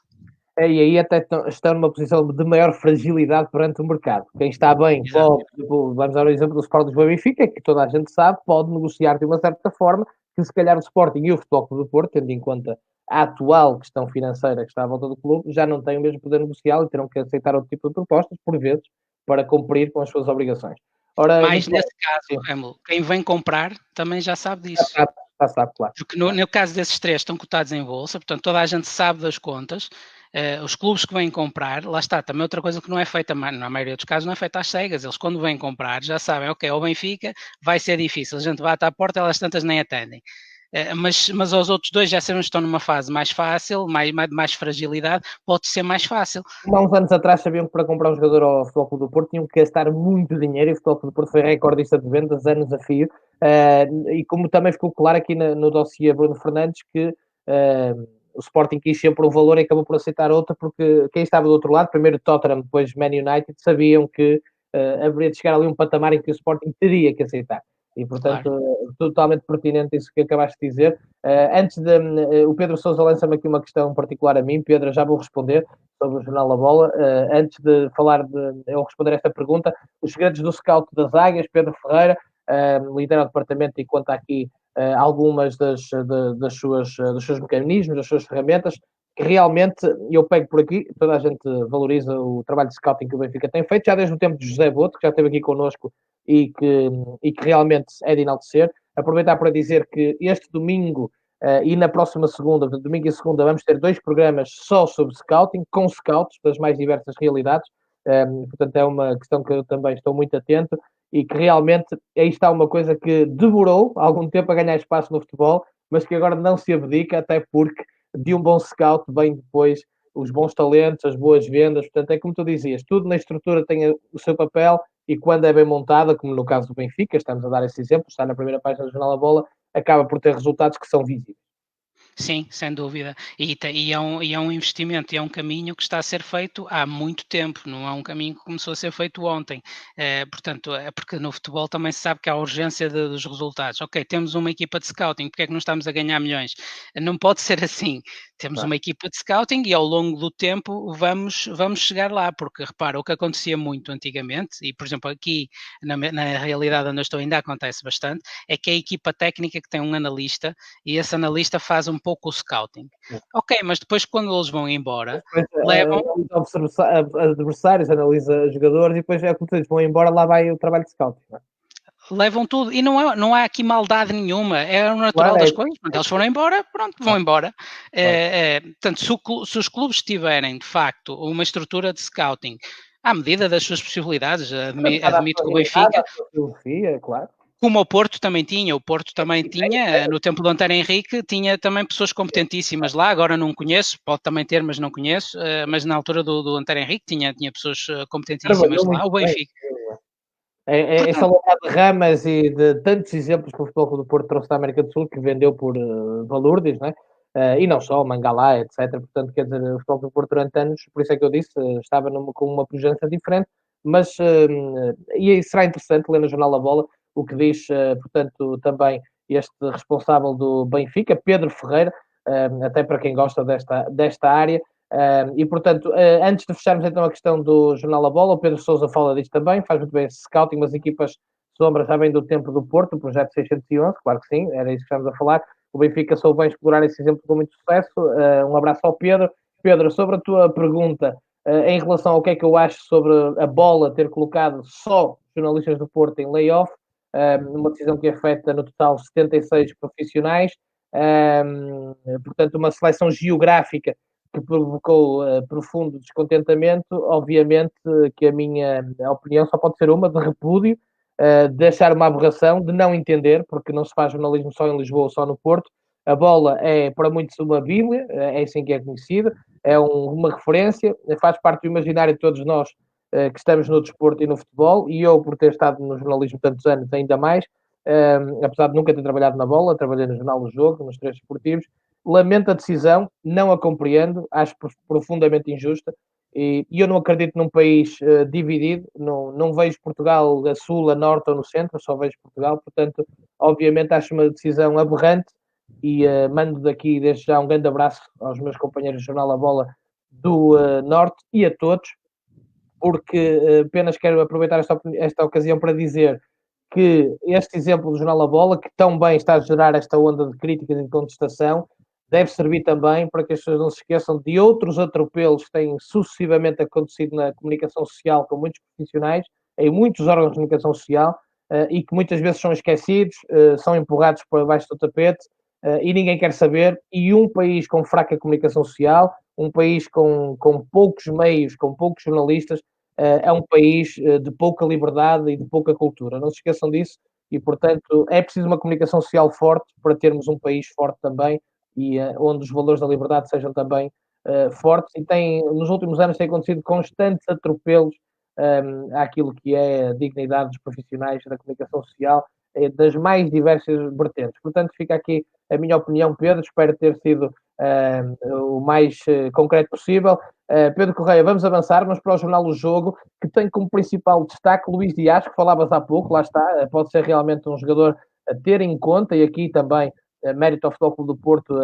E aí até estão numa posição de maior fragilidade perante o mercado. Quem está bem Exato. pode, tipo, vamos dar o exemplo do Sport Lisboa e Benfica, que toda a gente sabe, pode negociar de uma certa forma, que se calhar o Sporting e o Futebol Clube do Porto, tendo em conta a atual questão financeira que está à volta do clube, já não têm o mesmo poder negocial e terão que aceitar outro tipo de propostas, por vezes, para cumprir com as suas obrigações. Ora, Mas muito bem, nesse caso, sim, Remo, quem vem comprar também já sabe já disso. sabe, já sabe, claro. Porque no caso desses três estão cotados em bolsa, portanto toda a gente sabe das contas, os clubes que vêm comprar, lá está, também outra coisa que não é feita, na maioria dos casos não é feita às cegas, eles quando vêm comprar já sabem, ok, ao Benfica vai ser difícil, a gente bate à porta, elas tantas nem atendem. Mas aos outros dois já sabemos que estão numa fase mais fácil, mais fragilidade, pode ser mais fácil. Há uns anos atrás sabiam que para comprar um jogador ao Futebol Clube do Porto tinham que gastar muito dinheiro e o Futebol Clube do Porto foi recordista de vendas anos a fio. E como também ficou claro aqui no dossiê Bruno Fernandes que o Sporting quis sempre um valor e acabou por aceitar outro porque quem estava do outro lado, primeiro Tottenham, depois Man United, sabiam que haveria de chegar ali um patamar em que o Sporting teria que aceitar. E, portanto, Claro. totalmente pertinente isso que acabaste de dizer. O Pedro Sousa lança-me aqui uma questão particular a mim. Pedro, já vou responder sobre o Jornal da Bola. Antes de eu responder esta pergunta, os segredos do scout das Águias, Pedro Ferreira, lidera o departamento e conta aqui algumas dos seus mecanismos, das suas ferramentas, que realmente, eu pego por aqui, toda a gente valoriza o trabalho de scouting que o Benfica tem feito, já desde o tempo de José Boto, que já esteve aqui connosco e que realmente é de enaltecer. Aproveitar para dizer que este domingo e na próxima segunda, domingo e segunda, vamos ter 2 programas só sobre scouting, com scouts das mais diversas realidades. Portanto, é uma questão que eu também estou muito atento. e que realmente aí está uma coisa que demorou algum tempo a ganhar espaço no futebol, mas que agora não se abdica, até porque de um bom scout vem depois os bons talentos, as boas vendas, portanto é como tu dizias, tudo na estrutura tem o seu papel e quando é bem montada, como no caso do Benfica, estamos a dar esse exemplo, está na primeira página do Jornal da Bola, acaba por ter resultados que são visíveis. Sim, sem dúvida. E é um investimento e é um caminho que está a ser feito há muito tempo, não é um caminho que começou a ser feito ontem. Portanto, é porque no futebol também se sabe que há urgência dos resultados. Ok, temos uma equipa de scouting, porque é que não estamos a ganhar milhões? Não pode ser assim. Temos uma equipa de scouting e ao longo do tempo vamos chegar lá, porque repara, o que acontecia muito antigamente, e por exemplo aqui na realidade onde eu estou ainda acontece bastante, é que a equipa técnica que tem um analista e esse analista faz um pouco o scouting. Ok, mas depois quando eles vão embora, levam. Analisa adversários, analisa jogadores e depois é como tu dizes, vão embora, lá vai o trabalho de scouting. Levam tudo e não há aqui maldade nenhuma, é o natural Claro, das coisas. Portanto, eles foram embora, pronto, vão embora. Claro. Portanto, se os clubes tiverem de facto uma estrutura de scouting à medida das suas possibilidades, admito que o Benfica, filosofia, claro. como o Porto também tinha, no tempo do Antero Henrique, tinha também pessoas competentíssimas lá, agora não conheço, pode também ter, mas não conheço, mas na altura do Antero Henrique tinha pessoas competentíssimas Trabalhou lá, muito o bem. Benfica. É Portanto, salvado de ramas e de tantos exemplos que o Futebol Clube do Porto trouxe da América do Sul, que vendeu por valores, né? E não só, Mangalá, etc. Portanto, quer dizer, o Futebol Clube do Porto durante anos, por isso é que eu disse, estava com uma pujança diferente, mas e será interessante ler no Jornal da Bola o que diz, portanto, também este responsável do Benfica, Pedro Ferreira, até para quem gosta desta área, e, portanto, antes de fecharmos então a questão do Jornal A Bola, o Pedro Sousa fala disto também, faz muito bem esse scouting, mas equipas sombras já vêm do tempo do Porto, o projeto 611, claro que sim, era isso que estamos a falar. O Benfica soube bem explorar esse exemplo com muito sucesso. Um abraço ao Pedro. Pedro, sobre a tua pergunta em relação ao que é que eu acho sobre a bola ter colocado só jornalistas do Porto em layoff, uma decisão que é feita no total 76 profissionais, portanto, uma seleção geográfica que provocou profundo descontentamento. Obviamente que a minha opinião só pode ser uma de repúdio, de achar uma aberração, de não entender, porque não se faz jornalismo só em Lisboa ou só no Porto. A bola é para muitos uma bíblia, é assim que é conhecida, é uma referência, faz parte do imaginário de todos nós que estamos no desporto e no futebol, e eu, por ter estado no jornalismo tantos anos, ainda mais, apesar de nunca ter trabalhado na bola, trabalhei no Jornal do Jogo, nos três desportivos. Lamento a decisão, não a compreendo, acho profundamente injusta, e eu não acredito num país dividido, não vejo Portugal a sul, a norte ou no centro, só vejo Portugal, portanto, obviamente acho uma decisão aberrante e mando daqui desde já um grande abraço aos meus companheiros do Jornal A Bola do Norte e a todos, porque apenas quero aproveitar esta ocasião para dizer que este exemplo do Jornal A Bola, que tão bem está a gerar esta onda de críticas e de contestação, deve servir também para que as pessoas não se esqueçam de outros atropelos que têm sucessivamente acontecido na comunicação social com muitos profissionais, em muitos órgãos de comunicação social, e que muitas vezes são esquecidos, são empurrados para baixo do tapete, e ninguém quer saber. E um país com fraca comunicação social, um país com poucos meios, com poucos jornalistas, é um país de pouca liberdade e de pouca cultura. Não se esqueçam disso e, portanto, é preciso uma comunicação social forte para termos um país forte também e onde os valores da liberdade sejam também fortes. E nos últimos anos tem acontecido constantes atropelos àquilo que é a dignidade dos profissionais da comunicação social, das mais diversas vertentes. Portanto, fica aqui a minha opinião, Pedro. Espero ter sido o mais concreto possível. Pedro Correia, vamos avançar, mas para o Jornal O Jogo, que tem como principal destaque Luís Dias, que falavas há pouco, lá está, pode ser realmente um jogador a ter em conta, e aqui também mérito ao Futebol Clube do Porto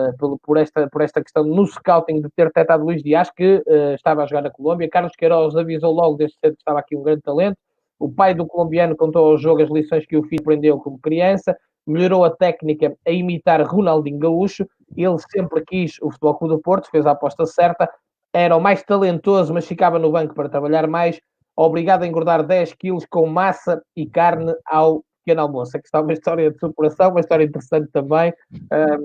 por esta questão no scouting de ter detectado Luís Dias, que estava a jogar na Colômbia. Carlos Queiroz avisou logo desde cedo que estava aqui um grande talento. O pai do colombiano contou ao jogo as lições que o filho aprendeu como criança, melhorou a técnica a imitar Ronaldinho Gaúcho. Ele sempre quis o Futebol Clube do Porto, fez a aposta certa, era o mais talentoso, mas ficava no banco para trabalhar mais, obrigado a engordar 10 quilos com massa e carne ao pequeno almoço. Aqui está uma história de superação, uma história interessante também,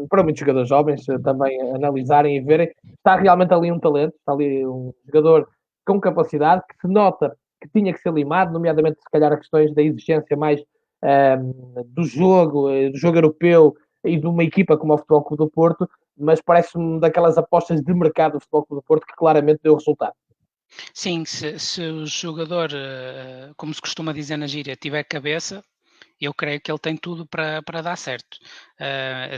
para muitos jogadores jovens também analisarem e verem. Está realmente ali um talento, está ali um jogador com capacidade, que se nota que tinha que ser limado, nomeadamente se calhar as questões da exigência mais do jogo europeu e de uma equipa como o Futebol Clube do Porto, mas parece-me daquelas apostas de mercado do Futebol Clube do Porto que claramente deu resultado. Sim, se o jogador, como se costuma dizer na gíria, tiver cabeça, eu creio que ele tem tudo para dar certo.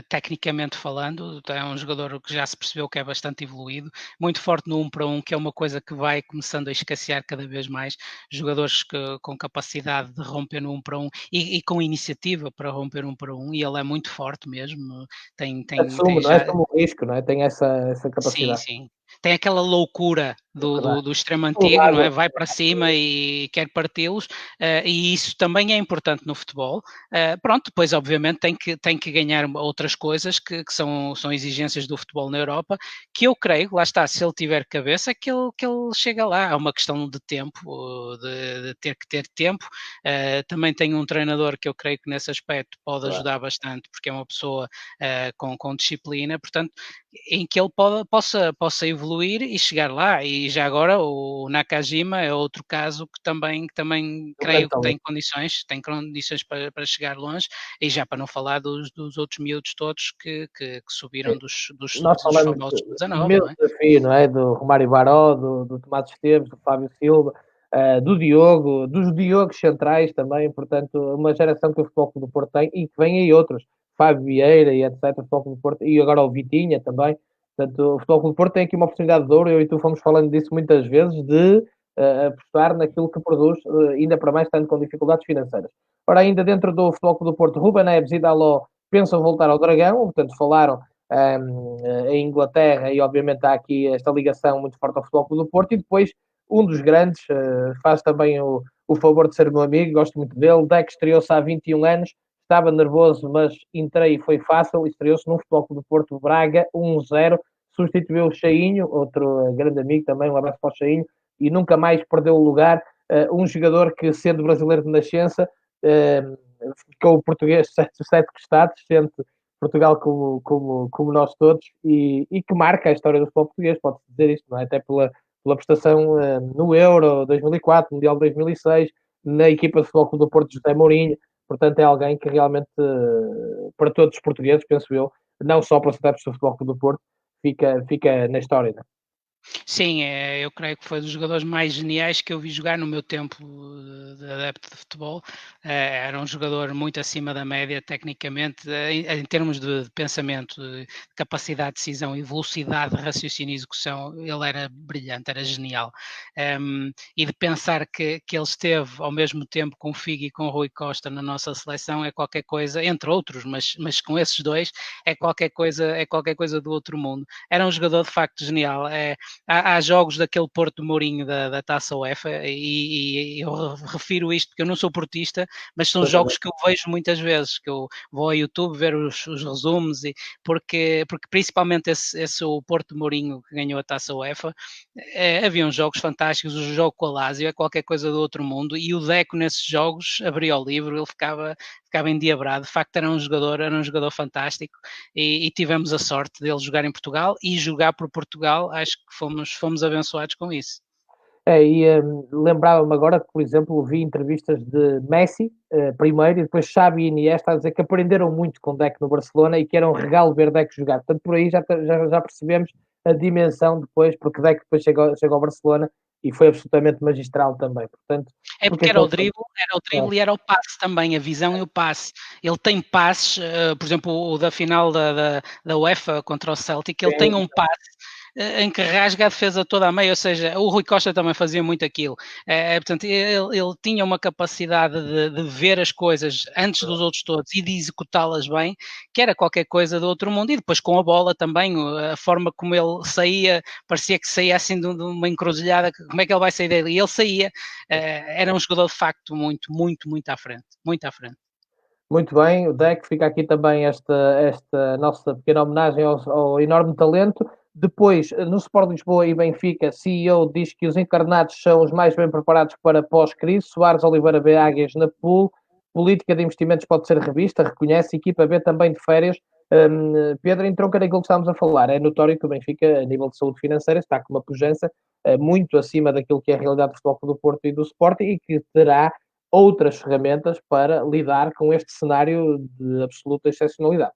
Tecnicamente falando, é um jogador que já se percebeu que é bastante evoluído, muito forte no 1 para 1, que é uma coisa que vai começando a escassear cada vez mais. Jogadores com capacidade de romper no 1 para 1 e com iniciativa para romper 1 para 1, e ele é muito forte mesmo. Assume, Tem não é? já. Assume o risco, não é? Tem essa Sim, capacidade. sim. Tem aquela loucura É verdade. do extremo antigo, não é? Saudável. Vai para cima e quer parti-los, e isso também é importante no futebol. Pronto, depois obviamente tem que ganhar outras coisas que são exigências do futebol na Europa, que eu creio, lá está, se ele tiver cabeça, que ele chega lá. É uma questão de tempo, de ter que ter tempo. Também tem um treinador que eu creio que nesse aspecto pode Claro. ajudar bastante, porque é uma pessoa com disciplina, portanto, em que ele possa evoluir e chegar lá. E já agora o Nakajima é outro caso que também Um grande creio que talento. tem condições para chegar longe, e já para não falar dos outros miúdos todos que subiram Nós dos falamos famosos de 19, não imenso é? desafio, não é? Do Romário Baró, do Tomás Esteves, do Fábio Silva, do Diogo, dos Diogos centrais também, portanto, uma geração que o Futebol Clube do Porto tem e que vem aí outros, Fábio Vieira e etc, o Futebol Clube do Porto, e agora o Vitinha também, portanto, o Futebol Clube do Porto tem aqui uma oportunidade de ouro, eu e tu fomos falando disso muitas vezes, de apostar naquilo que produz, ainda para mais estando com dificuldades financeiras. Ora, ainda dentro do Futebol Clube do Porto, Ruben Neves e Dalot pensam voltar ao Dragão, portanto, falaram em Inglaterra, e obviamente há aqui esta ligação muito forte ao Futebol Clube do Porto, e depois um dos grandes, faz também o favor de ser meu amigo, gosto muito dele, Deck estreou-se há 21 anos, estava nervoso, mas entrei e foi fácil, estreou-se no Futebol Clube do Porto Braga, 1-0, substituiu o Cheinho, outro grande amigo também, um abraço para o Cheinho, e nunca mais perdeu o lugar, um jogador que, sendo brasileiro de nascença, ficou português sete estados, sente Portugal como nós todos, e que marca a história do futebol português, pode-se dizer isto, não é? Até pela prestação no Euro 2004, Mundial 2006, na equipa de futebol Clube do Porto, José Mourinho, portanto é alguém que realmente, para todos os portugueses, penso eu, não só para os adeptos do futebol Clube do Porto, fica na história, não é? Sim, eu creio que foi dos jogadores mais geniais que eu vi jogar no meu tempo de adepto de futebol. Era um jogador muito acima da média, tecnicamente, em termos de pensamento, de capacidade de decisão e velocidade de raciocínio e execução. Ele era brilhante, era genial. E de pensar que ele esteve ao mesmo tempo com o Figo e com o Rui Costa na nossa seleção é qualquer coisa, entre outros, mas com esses dois é qualquer coisa do outro mundo. Era um jogador de facto genial. Há jogos daquele Porto de Mourinho da Taça UEFA, e eu refiro isto porque eu não sou portista, mas são jogos que eu vejo muitas vezes, que eu vou ao YouTube ver os resumos, porque principalmente esse o Porto de Mourinho que ganhou a Taça UEFA, havia uns jogos fantásticos. O jogo com a Lazio é qualquer coisa do outro mundo, e o Deco nesses jogos abria o livro, ele ficava endiabrado. De facto era um jogador fantástico, e tivemos a sorte dele jogar em Portugal e jogar por Portugal. Acho que fomos abençoados com isso. Lembrava-me agora que, por exemplo, vi entrevistas de Messi, primeiro, e depois Xavi e Iniesta a dizer que aprenderam muito com Deck no Barcelona e que era um regalo ver Deck jogar. Portanto, por aí já percebemos a dimensão depois, porque Deck depois chega ao Barcelona e foi absolutamente magistral também. Portanto, É porque porque aquele era o drible e era o passe também, a visão e o passe. Ele tem passes, por exemplo, o da final da UEFA contra o Celtic, ele tem um passe em que rasga a defesa toda a meio, ou seja, o Rui Costa também fazia muito aquilo. Portanto, ele tinha uma capacidade de ver as coisas antes dos outros todos e de executá-las bem, que era qualquer coisa do outro mundo. E depois com a bola também, a forma como ele saía, parecia que saía assim de uma encruzilhada, como é que ele vai sair dele? E ele saía. Era um jogador de facto muito à frente, muito à frente. Muito bem, o Deck, fica aqui também esta nossa pequena homenagem ao enorme talento. Depois, no Sport Lisboa e Benfica, CEO diz que os encarnados são os mais bem preparados para pós-crise. Soares Oliveira B. Águias na pool. Política de investimentos pode ser revista, reconhece. Equipa B também de férias. Pedro, em tronca daquilo que estávamos a falar, é notório que o Benfica, a nível de saúde financeira, está com uma pujança muito acima daquilo que é a realidade do Futebol do Porto e do Sporting e que terá outras ferramentas para lidar com este cenário de absoluta excepcionalidade.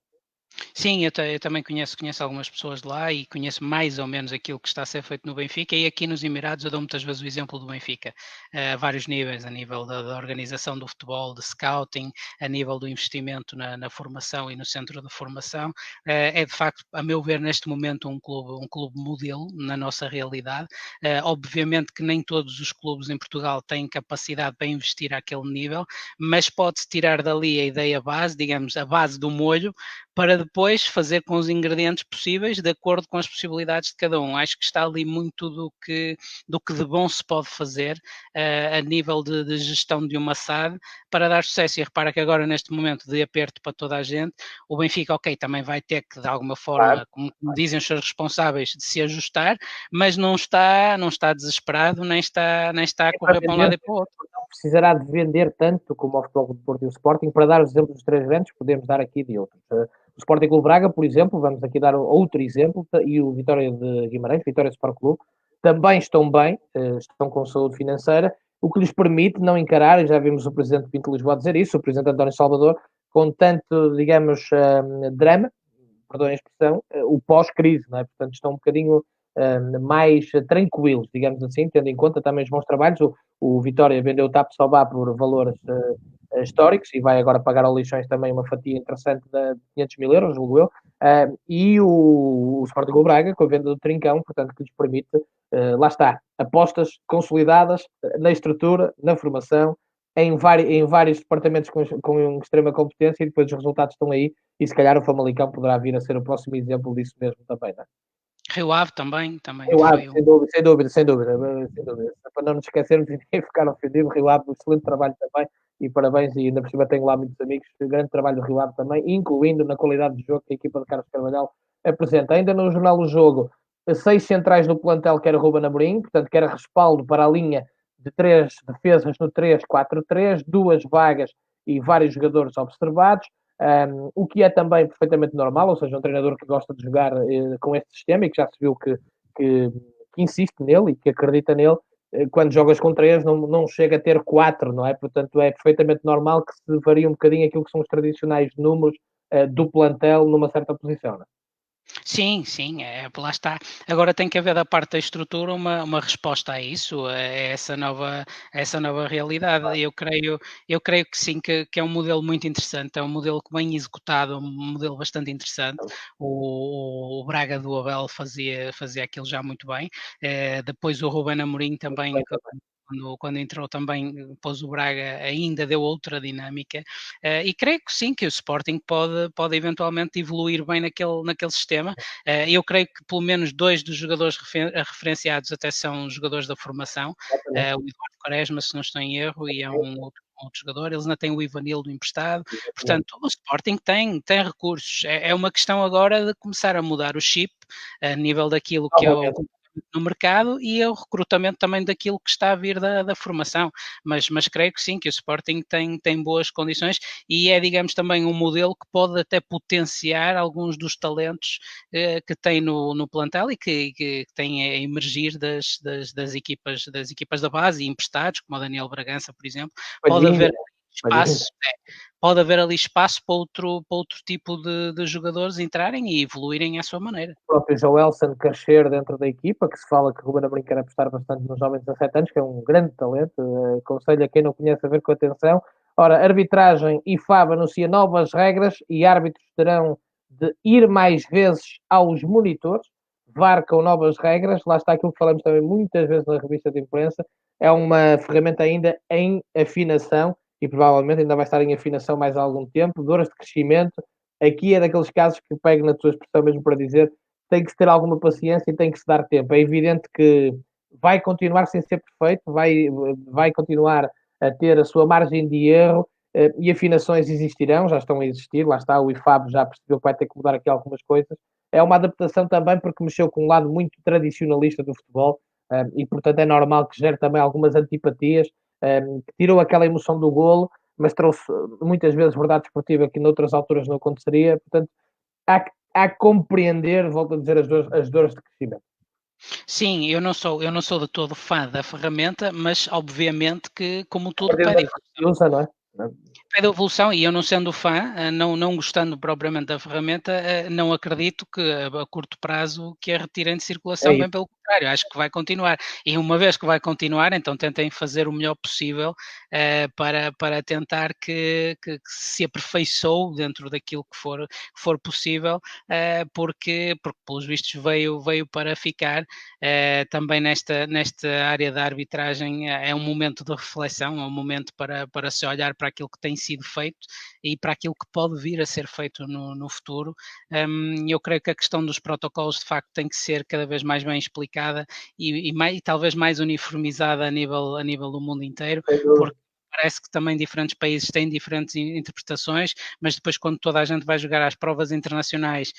Sim, eu também conheço algumas pessoas de lá e conheço mais ou menos aquilo que está a ser feito no Benfica e aqui nos Emirados eu dou muitas vezes o exemplo do Benfica, a vários níveis, a nível da organização do futebol, de scouting, a nível do investimento na formação e no centro de formação, é de facto, a meu ver, neste momento um clube modelo na nossa realidade. Obviamente que nem todos os clubes em Portugal têm capacidade para investir àquele nível, mas pode-se tirar dali a ideia base, digamos, a base do molho, para depois fazer com os ingredientes possíveis de acordo com as possibilidades de cada um. Acho que está ali muito do que de bom se pode fazer a nível de gestão de uma SAD para dar sucesso. E repara que agora, neste momento de aperto para toda a gente, o Benfica, ok, também vai ter que, de alguma Claro. forma, como dizem os seus responsáveis, de se ajustar, mas não está desesperado, nem está a É para correr para um vender, lado e para o outro. não precisará de vender tanto como o Futebol do Porto e o Sporting. Para dar os exemplos dos três grandes, podemos dar aqui de outros. O Sporting Clube Braga, por exemplo, vamos aqui dar outro exemplo, e o Vitória de Guimarães, Vitória Sport Clube, também estão bem, estão com saúde financeira, o que lhes permite não encarar, e já vimos o Presidente Pinto Lisboa dizer isso, o Presidente António Salvador, com tanto, digamos, drama, perdão a expressão, o pós-crise, não é? Portanto, estão um bocadinho mais tranquilos, digamos assim, tendo em conta também os bons trabalhos. O Vitória vendeu o TAP Salvá por valores históricos e vai agora pagar ao Leixões também uma fatia interessante de 500 mil euros, julgo eu. E o Sporting Clube Braga com a venda do Trincão, portanto, que lhes permite, lá está, apostas consolidadas na estrutura, na formação, em vários departamentos com extrema competência e depois os resultados estão aí e se calhar o Famalicão poderá vir a ser o próximo exemplo disso mesmo também, não é? Rio Ave também Rio Ave, foi um. sem dúvida, sem dúvida, sem dúvida, sem dúvida. Para não nos esquecermos e ninguém ficar ofendido, Rio Ave, um excelente trabalho também e parabéns, e ainda por cima tenho lá muitos amigos, grande trabalho do Rio Ave também, incluindo na qualidade de jogo que a equipa de Carlos Carvalhal apresenta. Ainda no jornal O Jogo, 6 centrais do plantel que era Ruben Amorim, portanto que era respaldo para a linha de 3 defesas no 3-4-3, 2 vagas e vários jogadores observados. O que é também perfeitamente normal, ou seja, um treinador que gosta de jogar com este sistema e que já se viu que, que insiste nele e que acredita nele, quando jogas com 3 não chega a ter 4, não é? Portanto, é perfeitamente normal que se varie um bocadinho aquilo que são os tradicionais números do plantel numa certa posição, não é? Sim, sim, lá está. Agora tem que haver da parte da estrutura uma resposta a isso, a essa nova realidade. Eu creio que sim, que é um modelo muito interessante, é um modelo que bem executado, um modelo bastante interessante. O Braga do Abel fazia aquilo já muito bem. Depois o Ruben Amorim Muito também, bem também. quando entrou também, pôs o Braga, ainda deu outra dinâmica. E creio que sim, que o Sporting pode eventualmente evoluir bem naquele sistema. Eu creio que pelo menos dois dos jogadores referenciados até são jogadores da formação, Exatamente. o Eduardo Quaresma, se não estou em erro, e é um outro jogador, eles ainda têm o Ivanildo emprestado, Exatamente. portanto o Sporting tem recursos, é uma questão agora de começar a mudar o chip a nível daquilo que é o Novamente. no mercado e o recrutamento também daquilo que está a vir da formação, mas creio que sim, que o Sporting tem boas condições e é, digamos, também um modelo que pode até potenciar alguns dos talentos que tem no plantel e que tem a emergir das equipas da base e emprestados, como o Daniel Bragança, por exemplo, pode Palhinha, haver Palhinha. espaço, pode haver ali espaço para outro tipo de jogadores entrarem e evoluírem à sua maneira. O próprio Joelson crescer dentro da equipa, que se fala que o Ruben Amorim quer apostar bastante nos jovens de 17 anos, que é um grande talento, aconselho a quem não conhece a ver com atenção. Ora, arbitragem e FAB anuncia novas regras e árbitros terão de ir mais vezes aos monitores, VAR com novas regras, lá está aquilo que falamos também muitas vezes na revista de imprensa, é uma ferramenta ainda em afinação e provavelmente ainda vai estar em afinação mais algum tempo, dores de crescimento, aqui é daqueles casos que pego na tua expressão mesmo para dizer tem que se ter alguma paciência e tem que se dar tempo. É evidente que vai continuar sem ser perfeito, vai continuar a ter a sua margem de erro e afinações existirão, já estão a existir, lá está, o IFAB já percebeu que vai ter que mudar aqui algumas coisas. É uma adaptação também porque mexeu com um lado muito tradicionalista do futebol e, portanto, é normal que gere também algumas antipatias, que tirou aquela emoção do golo, mas trouxe muitas vezes verdade esportiva que noutras alturas não aconteceria. Portanto, há que compreender, volto a dizer, as dores de crescimento. Sim, eu não sou de todo fã da ferramenta, mas obviamente que, como A tudo, partir pede da que evolução. usa, não é? Pede evolução e eu não sendo fã, não gostando propriamente da ferramenta, não acredito que a curto prazo que a retirem de É circulação, bem isso. pelo contrário, acho que vai continuar. E uma vez que vai continuar, então tentem fazer o melhor possível, para tentar que se aperfeiçoe dentro daquilo que for possível, porque pelos vistos veio para ficar. Também nesta área da arbitragem é um momento de reflexão, é um momento para se olhar para aquilo que tem sido feito e para aquilo que pode vir a ser feito no futuro. Eu creio que a questão dos protocolos de facto tem que ser cada vez mais bem explicada e talvez mais uniformizada a nível do mundo inteiro, Sem dúvida. porque parece que também diferentes países têm diferentes interpretações, mas depois quando toda a gente vai jogar às provas internacionais,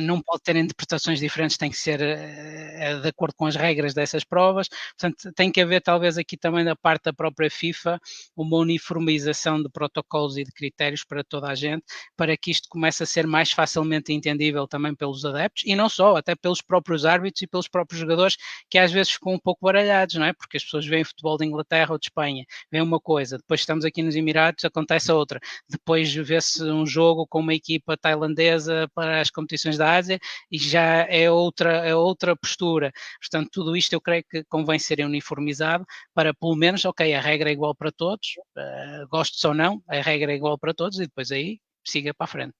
não pode ter interpretações diferentes, tem que ser de acordo com as regras dessas provas. Portanto, tem que haver talvez aqui também da parte da própria FIFA uma uniformização de protocolos e de critérios para toda a gente, para que isto comece a ser mais facilmente entendível também pelos adeptos e não só, até pelos próprios árbitros e pelos próprios jogadores, que às vezes ficam um pouco baralhados, não é? Porque as pessoas veem futebol de Inglaterra ou de Espanha, veem uma coisa, depois estamos aqui nos Emirados, acontece outra, depois vê-se um jogo com uma equipa tailandesa para as competições da Ásia e já é outra postura. Portanto, tudo isto eu creio que convém ser uniformizado para pelo menos, ok, a regra é igual para todos, gostes ou não, a regra é igual para todos e depois aí siga para a frente.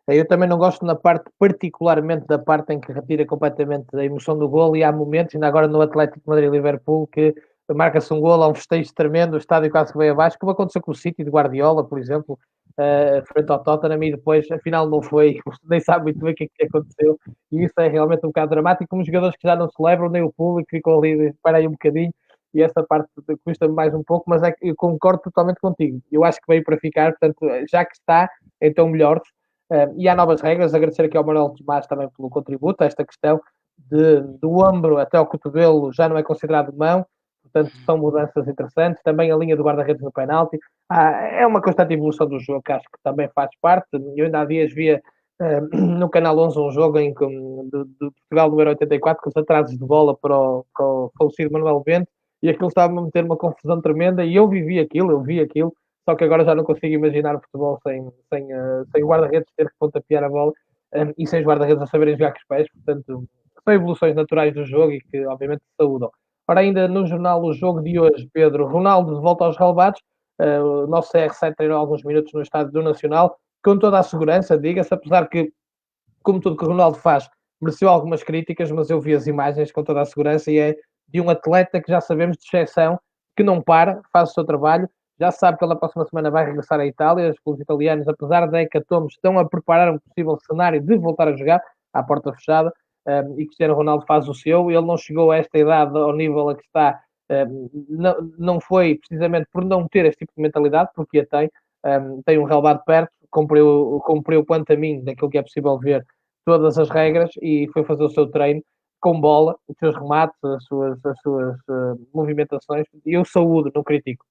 Eu também não gosto na parte, particularmente da parte em que retira completamente a emoção do golo e há momentos, ainda agora no Atlético de Madrid-Liverpool, que marca-se um golo, há um festejo tremendo, o estádio quase que veio abaixo, como aconteceu com o City de Guardiola, por exemplo, frente ao Tottenham, e depois, afinal, não foi, nem sabe muito bem o que é que aconteceu, e isso é realmente um bocado dramático, como jogadores que já não celebram, nem o público ficou ali, espera aí um bocadinho, e essa parte custa-me mais um pouco, mas é que eu concordo totalmente contigo. Eu acho que veio para ficar, portanto, já que está, então melhor. E há novas regras, agradecer aqui ao Manuel Tomás também pelo contributo a esta questão do ombro até ao cotovelo já não é considerado mão, portanto são mudanças interessantes, também a linha do guarda-redes no penalti, é uma constante evolução do jogo que acho que também faz parte. Eu ainda há dias via no Canal 11 um jogo de Portugal número 84 com os atrasos de bola para o falecido Manuel Bento e aquilo estava a meter uma confusão tremenda e eu vi aquilo, só que agora já não consigo imaginar o futebol sem guarda-redes ter que pontapear a bola e sem os guarda-redes a saberem jogar com os pés, portanto, são evoluções naturais do jogo e que, obviamente, saúdam. Ora, ainda no jornal, o jogo de hoje, Pedro, Ronaldo de volta aos relevados, o nosso CR7 treinou alguns minutos no estádio do Nacional, com toda a segurança, diga-se, apesar que, como tudo que o Ronaldo faz, mereceu algumas críticas, mas eu vi as imagens com toda a segurança e é de um atleta que já sabemos de exceção, que não para, faz o seu trabalho, já se sabe que ele na próxima semana vai regressar à Itália. Os clubes italianos, apesar da hecatombe, estão a preparar um possível cenário de voltar a jogar à porta fechada. E Cristiano Ronaldo faz o seu. Ele não chegou a esta idade ao nível a que está, não foi precisamente por não ter este tipo de mentalidade, porque a tem. Tem um relevado perto, cumpriu quanto a mim, daquilo que é possível ver, todas as regras e foi fazer o seu treino com bola, os seus remates, as suas movimentações. E eu saúdo, não critico.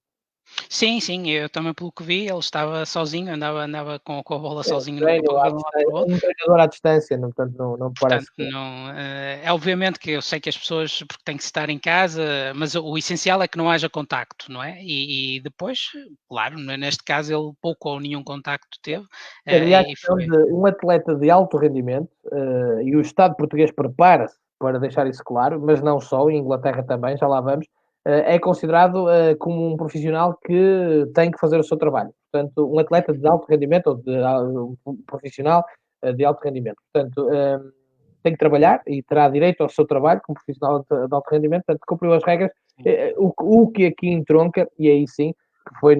Sim, sim, eu também pelo que vi, ele estava sozinho, andava com a bola É, sozinho no campo treino a à correr de um lado para o distância, outro. um treinador à distância, no, portanto, não me parece Portanto, que. não, é obviamente que eu sei que as pessoas porque têm que estar em casa, mas o essencial é que não haja contacto, não é? E depois, claro, neste caso ele pouco ou nenhum contacto teve, E há a e questão foi. de um atleta de alto rendimento, e o Estado português prepara-se para deixar isso claro, mas não só, em Inglaterra também, já lá vamos, é considerado como um profissional que tem que fazer o seu trabalho. Portanto, um atleta de alto rendimento ou um profissional de alto rendimento. Portanto, tem que trabalhar e terá direito ao seu trabalho como profissional de alto rendimento, portanto, cumpriu as regras. O que aqui entronca, e aí sim, que foi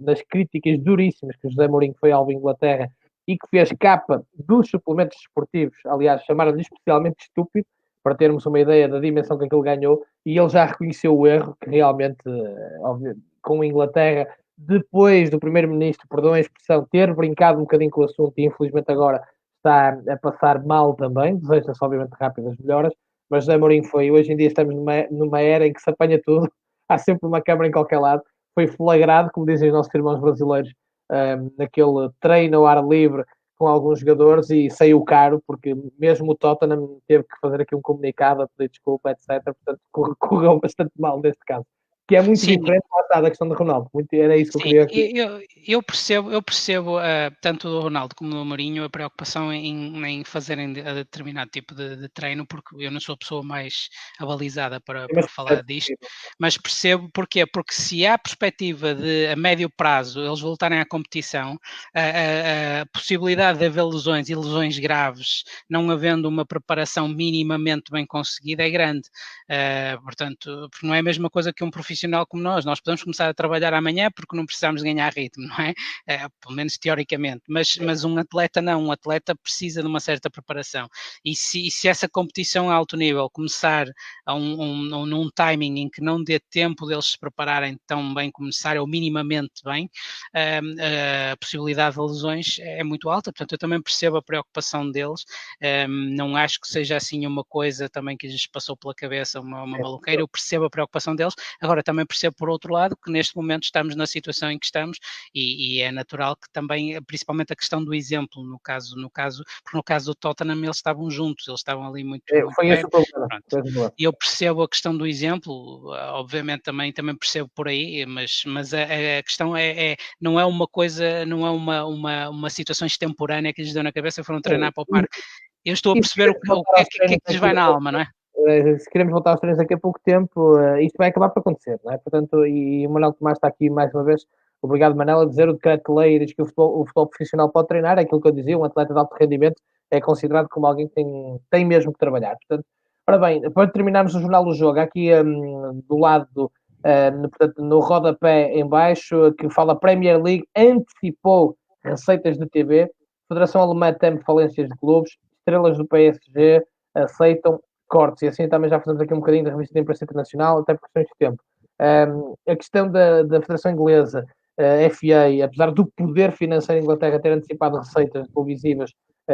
nas críticas duríssimas que o José Mourinho foi ao Inglaterra e que fez capa dos suplementos desportivos, aliás, chamaram-lhe especialmente estúpido, para termos uma ideia da dimensão que aquilo ganhou, e ele já reconheceu o erro, que realmente, com a Inglaterra, depois do primeiro-ministro, perdão a expressão, ter brincado um bocadinho com o assunto, e infelizmente agora está a passar mal também, deseja-se obviamente rápidas melhoras, mas José Mourinho foi, hoje em dia estamos numa era em que se apanha tudo, há sempre uma câmara em qualquer lado, foi flagrado, como dizem os nossos irmãos brasileiros, naquele treino ao ar livre com alguns jogadores e saiu caro, porque mesmo o Tottenham teve que fazer aqui um comunicado a pedir desculpa, etc. Portanto, correu bastante mal neste caso. Que é muito Sim, diferente da questão do Ronaldo. Era isso que eu sim, queria aqui. eu percebo tanto do Ronaldo como do Mourinho a preocupação em fazerem a determinado tipo de treino, porque eu não sou a pessoa mais abalizada para Mas falar disto, mas percebo porquê, porque se há perspectiva de a médio prazo eles voltarem à competição, a possibilidade de haver lesões e lesões graves, não havendo uma preparação minimamente bem conseguida, é grande. Portanto, porque não é a mesma coisa que um profissional como nós podemos começar a trabalhar amanhã porque não precisamos ganhar ritmo, não é? Pelo menos teoricamente, mas um atleta não, um atleta precisa de uma certa preparação, e se essa competição a alto nível começar num timing em que não dê tempo deles se prepararem tão bem como necessário, ou minimamente bem, a possibilidade de lesões é muito alta, portanto eu também percebo a preocupação deles, não acho que seja assim uma coisa também que lhes passou pela cabeça, uma maluqueira, eu percebo a preocupação deles, agora também percebo por outro lado que neste momento estamos na situação em que estamos e é natural que também, principalmente a questão do exemplo, porque no caso do Tottenham eles estavam juntos, eles estavam ali muito, muito Foi esse perto, o problema. pronto. E eu percebo a questão do exemplo, obviamente também percebo por aí, mas a questão não é uma coisa, não é uma situação extemporânea que lhes deu na cabeça e foram treinar para o parque. Eu estou a perceber o que é que lhes vai na alma, não é? Se queremos voltar aos treinos daqui a pouco tempo, isto vai acabar por acontecer, não é? Portanto, e o Manuel Tomás está aqui mais uma vez, obrigado Manel, a dizer o decreto-lei diz que o futebol profissional pode treinar, é aquilo que eu dizia, um atleta de alto rendimento é considerado como alguém que tem mesmo que trabalhar. Portanto, ora bem, para terminarmos o jornal do jogo, aqui do lado, portanto, no rodapé em baixo, que fala Premier League, antecipou receitas de TV, Federação Alemã teme falências de clubes, estrelas do PSG aceitam cortes, e assim também já fazemos aqui um bocadinho da revista de imprensa internacional, até por questões de tempo. A questão da Federação Inglesa, FA, apesar do poder financeiro da Inglaterra ter antecipado receitas televisivas,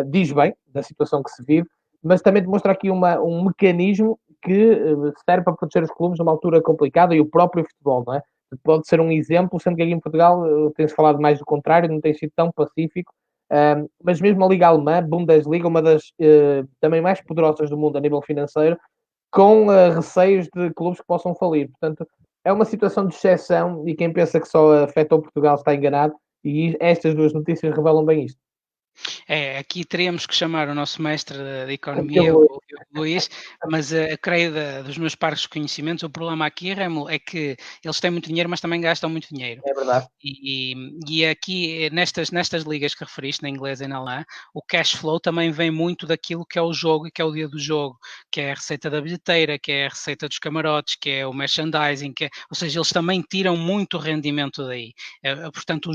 diz bem da situação que se vive, mas também demonstra aqui um mecanismo que serve para proteger os clubes numa altura complicada e o próprio futebol, não é? Pode ser um exemplo, sendo que aqui em Portugal tem-se falado mais do contrário, não tem sido tão pacífico, mas mesmo a Liga Alemã, Bundesliga, uma das também mais poderosas do mundo a nível financeiro, com receios de clubes que possam falir. Portanto, é uma situação de exceção e quem pensa que só afeta o Portugal está enganado, e estas duas notícias revelam bem isto. Aqui teríamos que chamar o nosso mestre de economia, o Luís, mas creio dos meus parcos conhecimentos, o problema aqui, Remo, é que eles têm muito dinheiro, mas também gastam muito dinheiro. É verdade. E aqui, nestas ligas que referiste, na inglesa e na alemã, o cash flow também vem muito daquilo que é o jogo e que é o dia do jogo, que é a receita da bilheteira, que é a receita dos camarotes, que é o merchandising, ou seja, eles também tiram muito rendimento daí. Portanto, o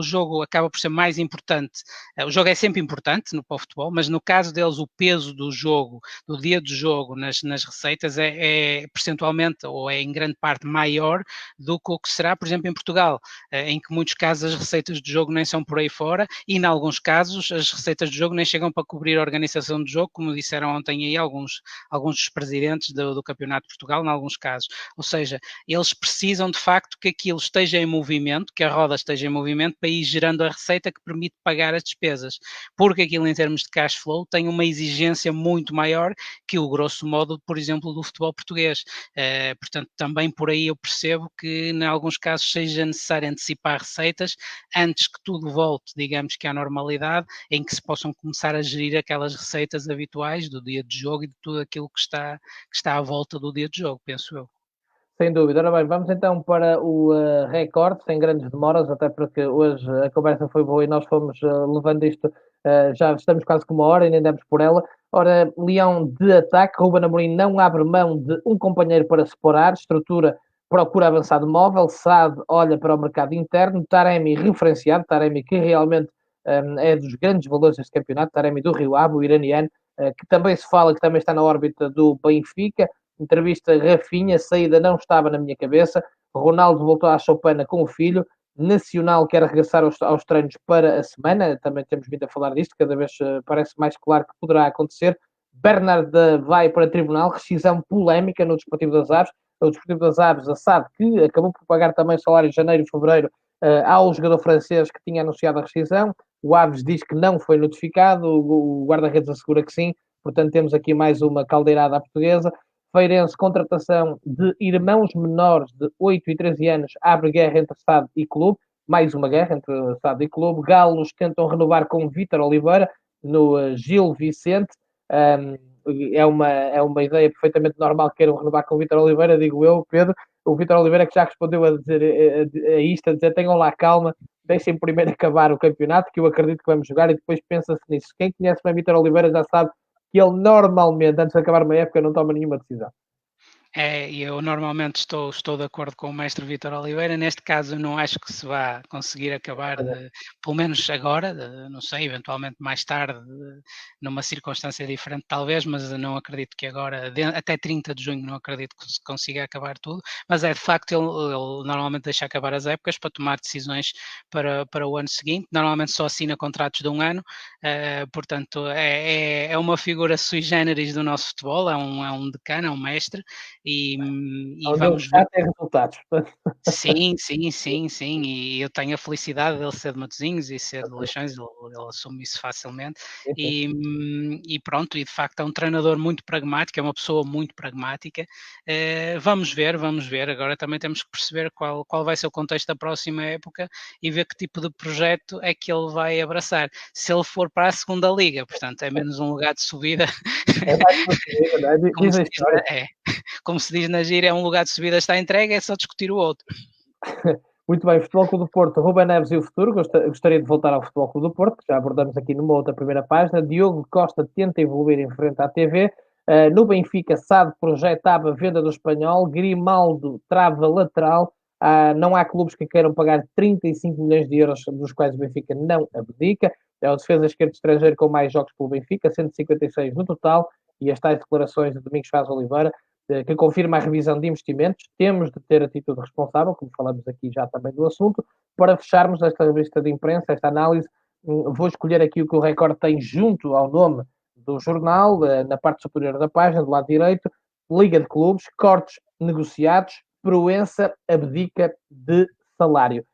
jogo acaba por ser mais importante. O jogo é sempre importante para o futebol, mas no caso deles o peso do jogo, do dia do jogo nas receitas é percentualmente ou é em grande parte maior do que o que será, por exemplo, em Portugal, em que muitos casos as receitas do jogo nem são por aí fora e em alguns casos as receitas do jogo nem chegam para cobrir a organização do jogo, como disseram ontem aí alguns dos presidentes do Campeonato de Portugal, em alguns casos. Ou seja, eles precisam de facto que aquilo esteja em movimento, que a roda esteja em movimento para ir gerando a receita que permite pagar as despesas, porque aquilo em termos de cash flow tem uma exigência muito maior que o grosso modo, por exemplo, do futebol português. Portanto, também por aí eu percebo que em alguns casos seja necessário antecipar receitas antes que tudo volte, digamos que à normalidade, em que se possam começar a gerir aquelas receitas habituais do dia de jogo e de tudo aquilo que está à volta do dia de jogo, penso eu. Sem dúvida. Ora bem, vamos então para o recorde, sem grandes demoras, até porque hoje a conversa foi boa e nós fomos levando isto, já estamos quase com uma hora e nem demos por ela. Ora, Leão de ataque, Ruben Amorim não abre mão de um companheiro para separar, estrutura procura avançado móvel, Saad olha para o mercado interno, Taremi referenciado, Taremi que realmente é dos grandes valores deste campeonato, Taremi do Rio Ave, o iraniano, que também se fala que também está na órbita do Benfica. Entrevista Rafinha, saída não estava na minha cabeça. Ronaldo voltou à choupana com o filho. Nacional quer regressar aos treinos para a semana. Também temos vindo a falar disto, cada vez parece mais claro que poderá acontecer. Bernard vai para tribunal, rescisão polémica no Desportivo das Aves. O Desportivo das Aves, a SAD, que acabou por pagar também salário de janeiro e fevereiro ao jogador francês que tinha anunciado a rescisão. o Aves diz que não foi notificado, o guarda-redes assegura que sim, portanto temos aqui mais uma caldeirada à portuguesa. Feirense, contratação de irmãos menores de 8 e 13 anos, abre guerra entre Estado e clube, mais uma guerra entre Estado e clube. Galos tentam renovar com Vítor Oliveira, no Gil Vicente, é uma ideia perfeitamente normal que queiram renovar com o Vítor Oliveira, digo eu, Pedro. O Vítor Oliveira que já respondeu a dizer a isto, a dizer tenham lá calma, deixem primeiro acabar o campeonato, que eu acredito que vamos jogar, e depois pensa-se nisso. Quem conhece bem Vítor Oliveira já sabe que ele normalmente, antes de acabar uma época, não toma nenhuma decisão. E eu normalmente estou de acordo com o mestre Vítor Oliveira. Neste caso, não acho que se vá conseguir acabar, pelo menos agora, não sei, eventualmente mais tarde, numa circunstância diferente, talvez, mas não acredito que agora, até 30 de junho, não acredito que se consiga acabar tudo. Mas é de facto, ele normalmente deixa acabar as épocas para tomar decisões para o ano seguinte. Normalmente só assina contratos de um ano, portanto, é uma figura sui generis do nosso futebol, é um decano, é um mestre. E vamos ver. Tem resultados. Sim, sim, sim, sim, e eu tenho a felicidade dele ser de Matosinhos e ser de Leixões, ele assume isso facilmente, e pronto, e de facto é um treinador muito pragmático, é uma pessoa muito pragmática. Vamos ver, agora também temos que perceber qual vai ser o contexto da próxima época e ver que tipo de projeto é que ele vai abraçar. Se ele for para a segunda liga, portanto é menos um lugar de subida. É mais uma subida, não é? Diz a história. Como se diz na gíria, é um lugar de subida está entregue, é só discutir o outro. Muito bem, Futebol Clube do Porto, Ruben Neves e o futuro. Gostaria de voltar ao Futebol Clube do Porto, que já abordamos aqui numa outra primeira página. Diogo Costa tenta evoluir em frente à TV. No Benfica, Sade projetava a venda do espanhol. Grimaldo trava lateral. Não há clubes que queiram pagar 35 milhões de euros, dos quais o Benfica não abdica. É o defesa esquerdo estrangeiro com mais jogos pelo Benfica, 156 no total. E as tais declarações de Domingos Faz Oliveira, que confirma a revisão de investimentos. Temos de ter atitude responsável, como falamos aqui já também do assunto. Para fecharmos esta revista de imprensa, esta análise, vou escolher aqui o que o Record tem junto ao nome do jornal, na parte superior da página, do lado direito: Liga de Clubes, cortes negociados, Proença abdica de salário.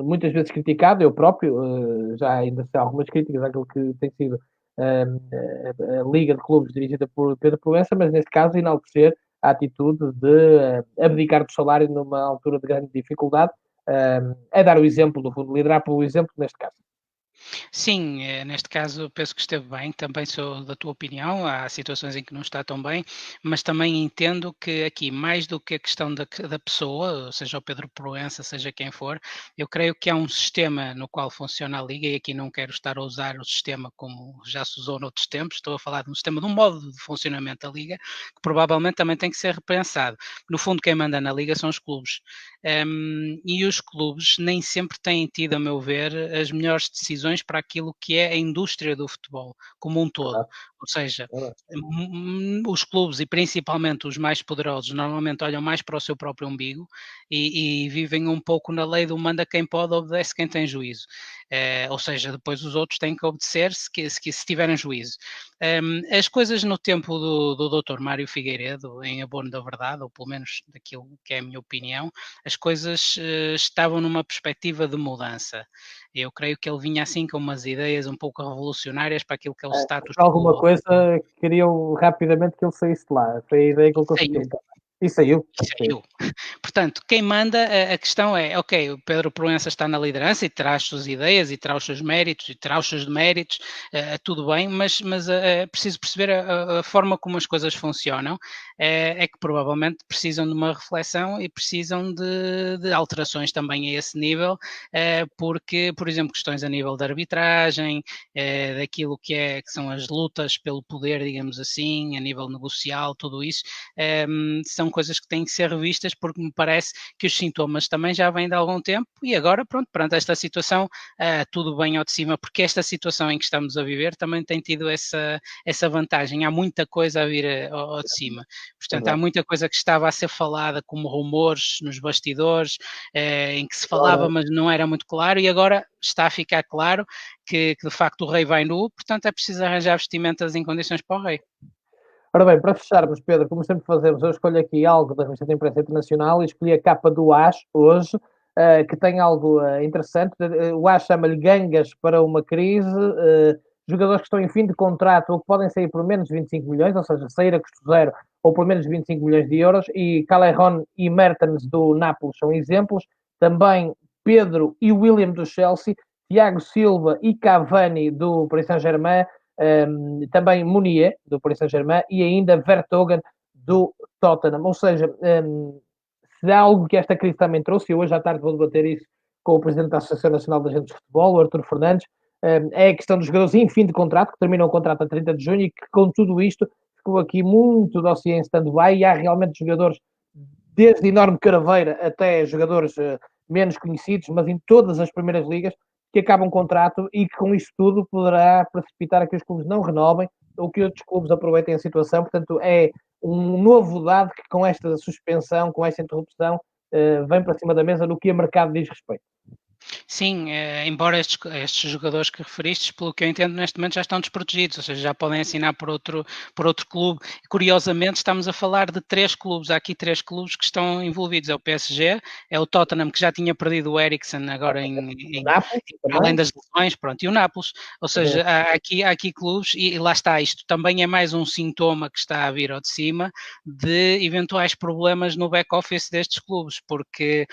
Muitas vezes criticado, eu próprio, já ainda sei algumas críticas àquilo que tem sido a Liga de Clubes dirigida por Pedro Proença, mas neste caso enaltecer a atitude de abdicar do salário numa altura de grande dificuldade, é dar o exemplo, do fundo, liderar pelo exemplo neste caso. Sim, neste caso penso que esteve bem, também sou da tua opinião, há situações em que não está tão bem, mas também entendo que aqui, mais do que a questão da pessoa, seja o Pedro Proença, seja quem for, eu creio que há um sistema no qual funciona a Liga, e aqui não quero estar a usar o sistema como já se usou noutros tempos, estou a falar de um sistema, de um modo de funcionamento da Liga, que provavelmente também tem que ser repensado. No fundo, quem manda na Liga são os clubes. E os clubes nem sempre têm tido, a meu ver, as melhores decisões para aquilo que é a indústria do futebol como um todo. Ou seja, os clubes, e principalmente os mais poderosos, normalmente olham mais para o seu próprio umbigo e vivem um pouco na lei do manda quem pode, obedece quem tem juízo. Ou seja, depois os outros têm que obedecer se tiverem juízo. As coisas no tempo do Dr. Mário Figueiredo, em abono da verdade, ou pelo menos daquilo que é a minha opinião, as coisas estavam numa perspectiva de mudança. Eu creio que ele vinha assim com umas ideias um pouco revolucionárias para aquilo que é o status Alguma quo. coisa queriam rapidamente que ele saísse de lá. Foi a ideia que ele conseguiu. E saiu. Saiu. Portanto, quem manda, a questão é, ok, o Pedro Proença está na liderança e terá as suas ideias e terá os seus méritos e terá os seus deméritos, tudo bem, mas é preciso perceber a forma como as coisas funcionam, é que provavelmente precisam de uma reflexão e precisam de alterações também a esse nível, porque, por exemplo, questões a nível da arbitragem, daquilo que são as lutas pelo poder, digamos assim, a nível negocial, tudo isso, são coisas que têm que ser revistas, porque me parece que os sintomas também já vêm de algum tempo e agora, pronto, perante esta situação, tudo bem ao de cima, porque esta situação em que estamos a viver também tem tido essa vantagem. Há muita coisa a vir ao de cima. Portanto, há muita coisa que estava a ser falada como rumores nos bastidores, em que se falava, mas não era muito claro, e agora está a ficar claro que de facto o rei vai nu, portanto é preciso arranjar vestimentas em condições para o rei. Ora bem, para fecharmos, Pedro, como sempre fazemos, eu escolho aqui algo da revista de imprensa internacional e escolhi a capa do AS hoje. que tem algo interessante. O A chama-lhe gangas para uma crise. Jogadores que estão em fim de contrato ou que podem sair por menos de 25 milhões, ou seja, sair a custo zero ou por menos de 25 milhões de euros. E Callejon e Mertens do Nápoles são exemplos. Também Pedro e William do Chelsea. Thiago Silva e Cavani do Paris Saint-Germain. Também Munier do Paris Saint-Germain e ainda Vertonghen do Tottenham. Ou seja, se há algo que esta crise também trouxe, e hoje à tarde vou debater isso com o Presidente da Associação Nacional de Agentes de Futebol, o Artur Fernandes, é a questão dos jogadores em fim de contrato, que terminam o contrato a 30 de junho e que com tudo isto ficou aqui muito dossiê em stand-by e há realmente jogadores, desde enorme caraveira até jogadores menos conhecidos, mas em todas as primeiras ligas, que acabam contrato e que com isto tudo poderá precipitar a que os clubes não renovem ou que outros clubes aproveitem a situação. Portanto, é um novo dado que com esta suspensão, com esta interrupção, vem para cima da mesa no que a mercado diz respeito. Sim, embora estes jogadores que referiste, pelo que eu entendo, neste momento já estão desprotegidos, ou seja, já podem assinar por outro clube. Curiosamente, estamos a falar de 3 clubes. Há aqui 3 clubes que estão envolvidos. É o PSG, é o Tottenham, que já tinha perdido o Eriksen agora além das lesões, pronto, e o Nápoles. Ou seja, há aqui clubes, e lá está, isto também é mais um sintoma que está a vir ao de cima de eventuais problemas no back-office destes clubes, porque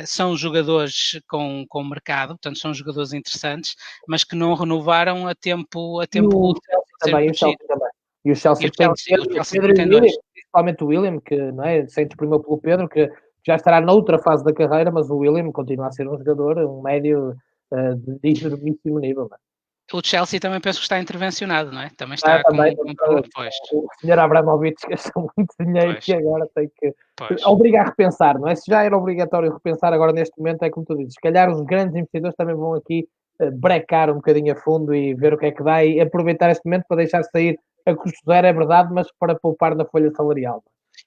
são jogadores com mercado, portanto são jogadores interessantes, mas que não renovaram a tempo. E o Chelsea também. E o Chelsea tem Pedro e o William, principalmente o William, que não é, se desprimeu pelo Pedro, que já estará noutra fase da carreira, mas o William continua a ser um jogador, um médio de enormíssimo nível. Não é? O Chelsea também penso que está intervencionado, não é? Também está com pois. O senhor Abramovich gastou muito dinheiro que agora tem que obrigar a repensar, não é? Se já era obrigatório repensar, agora neste momento é como tu dizes, se calhar os grandes investidores também vão aqui brecar um bocadinho a fundo e ver o que é que dá e aproveitar este momento para deixar sair a custo zero, é verdade, mas para poupar na folha salarial.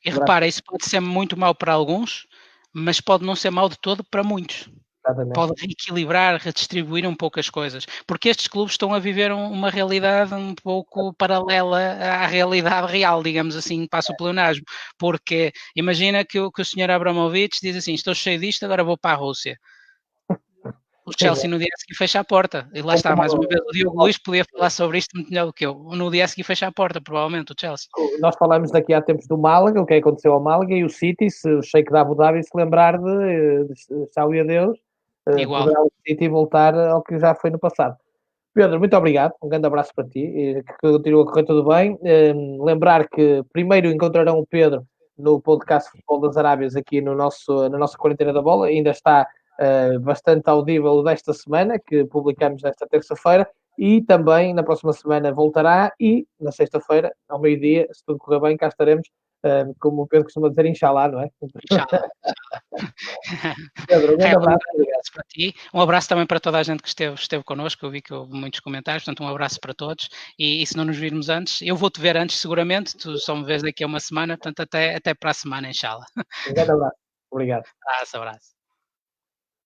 E repara, isso pode ser muito mau para alguns, mas pode não ser mau de todo para muitos. Exatamente. Pode reequilibrar, redistribuir um pouco as coisas, porque estes clubes estão a viver uma realidade um pouco paralela à realidade real, digamos assim, passo o pleonasmo, porque imagina que o senhor Abramovich diz assim, estou cheio disto, agora vou para a Rússia. O Chelsea no dia a seguir fecha a porta, e lá está, mais uma vez, o Diogo Luís podia falar sobre isto muito melhor do que eu, no dia a seguir fecha a porta, provavelmente, o Chelsea. Nós falamos daqui há tempos do Málaga, o que aconteceu ao Málaga, e o City, se o Sheik da Abu Dhabi se lembrar de tchau e adeus, poderá o City voltar ao que já foi no passado. Pedro, muito obrigado, um grande abraço para ti, que continua a correr tudo bem. Lembrar que primeiro encontrarão o Pedro no podcast Futebol das Arábias aqui na nossa quarentena da bola, ainda está bastante audível desta semana, que publicamos nesta terça-feira, e também na próxima semana voltará, e na sexta-feira, ao meio-dia, se tudo correr bem, cá estaremos, como o Pedro costuma dizer, inshallah, não é? Inshallah. Pedro, um grande abraço. Para ti. Um abraço também para toda a gente que esteve connosco. Eu vi que houve muitos comentários, portanto, um abraço para todos. E se não nos virmos antes, eu vou-te ver antes, seguramente. Tu só me vês daqui a uma semana, portanto, até para a semana, inshallah. Um grande abraço. Obrigado. Abraço.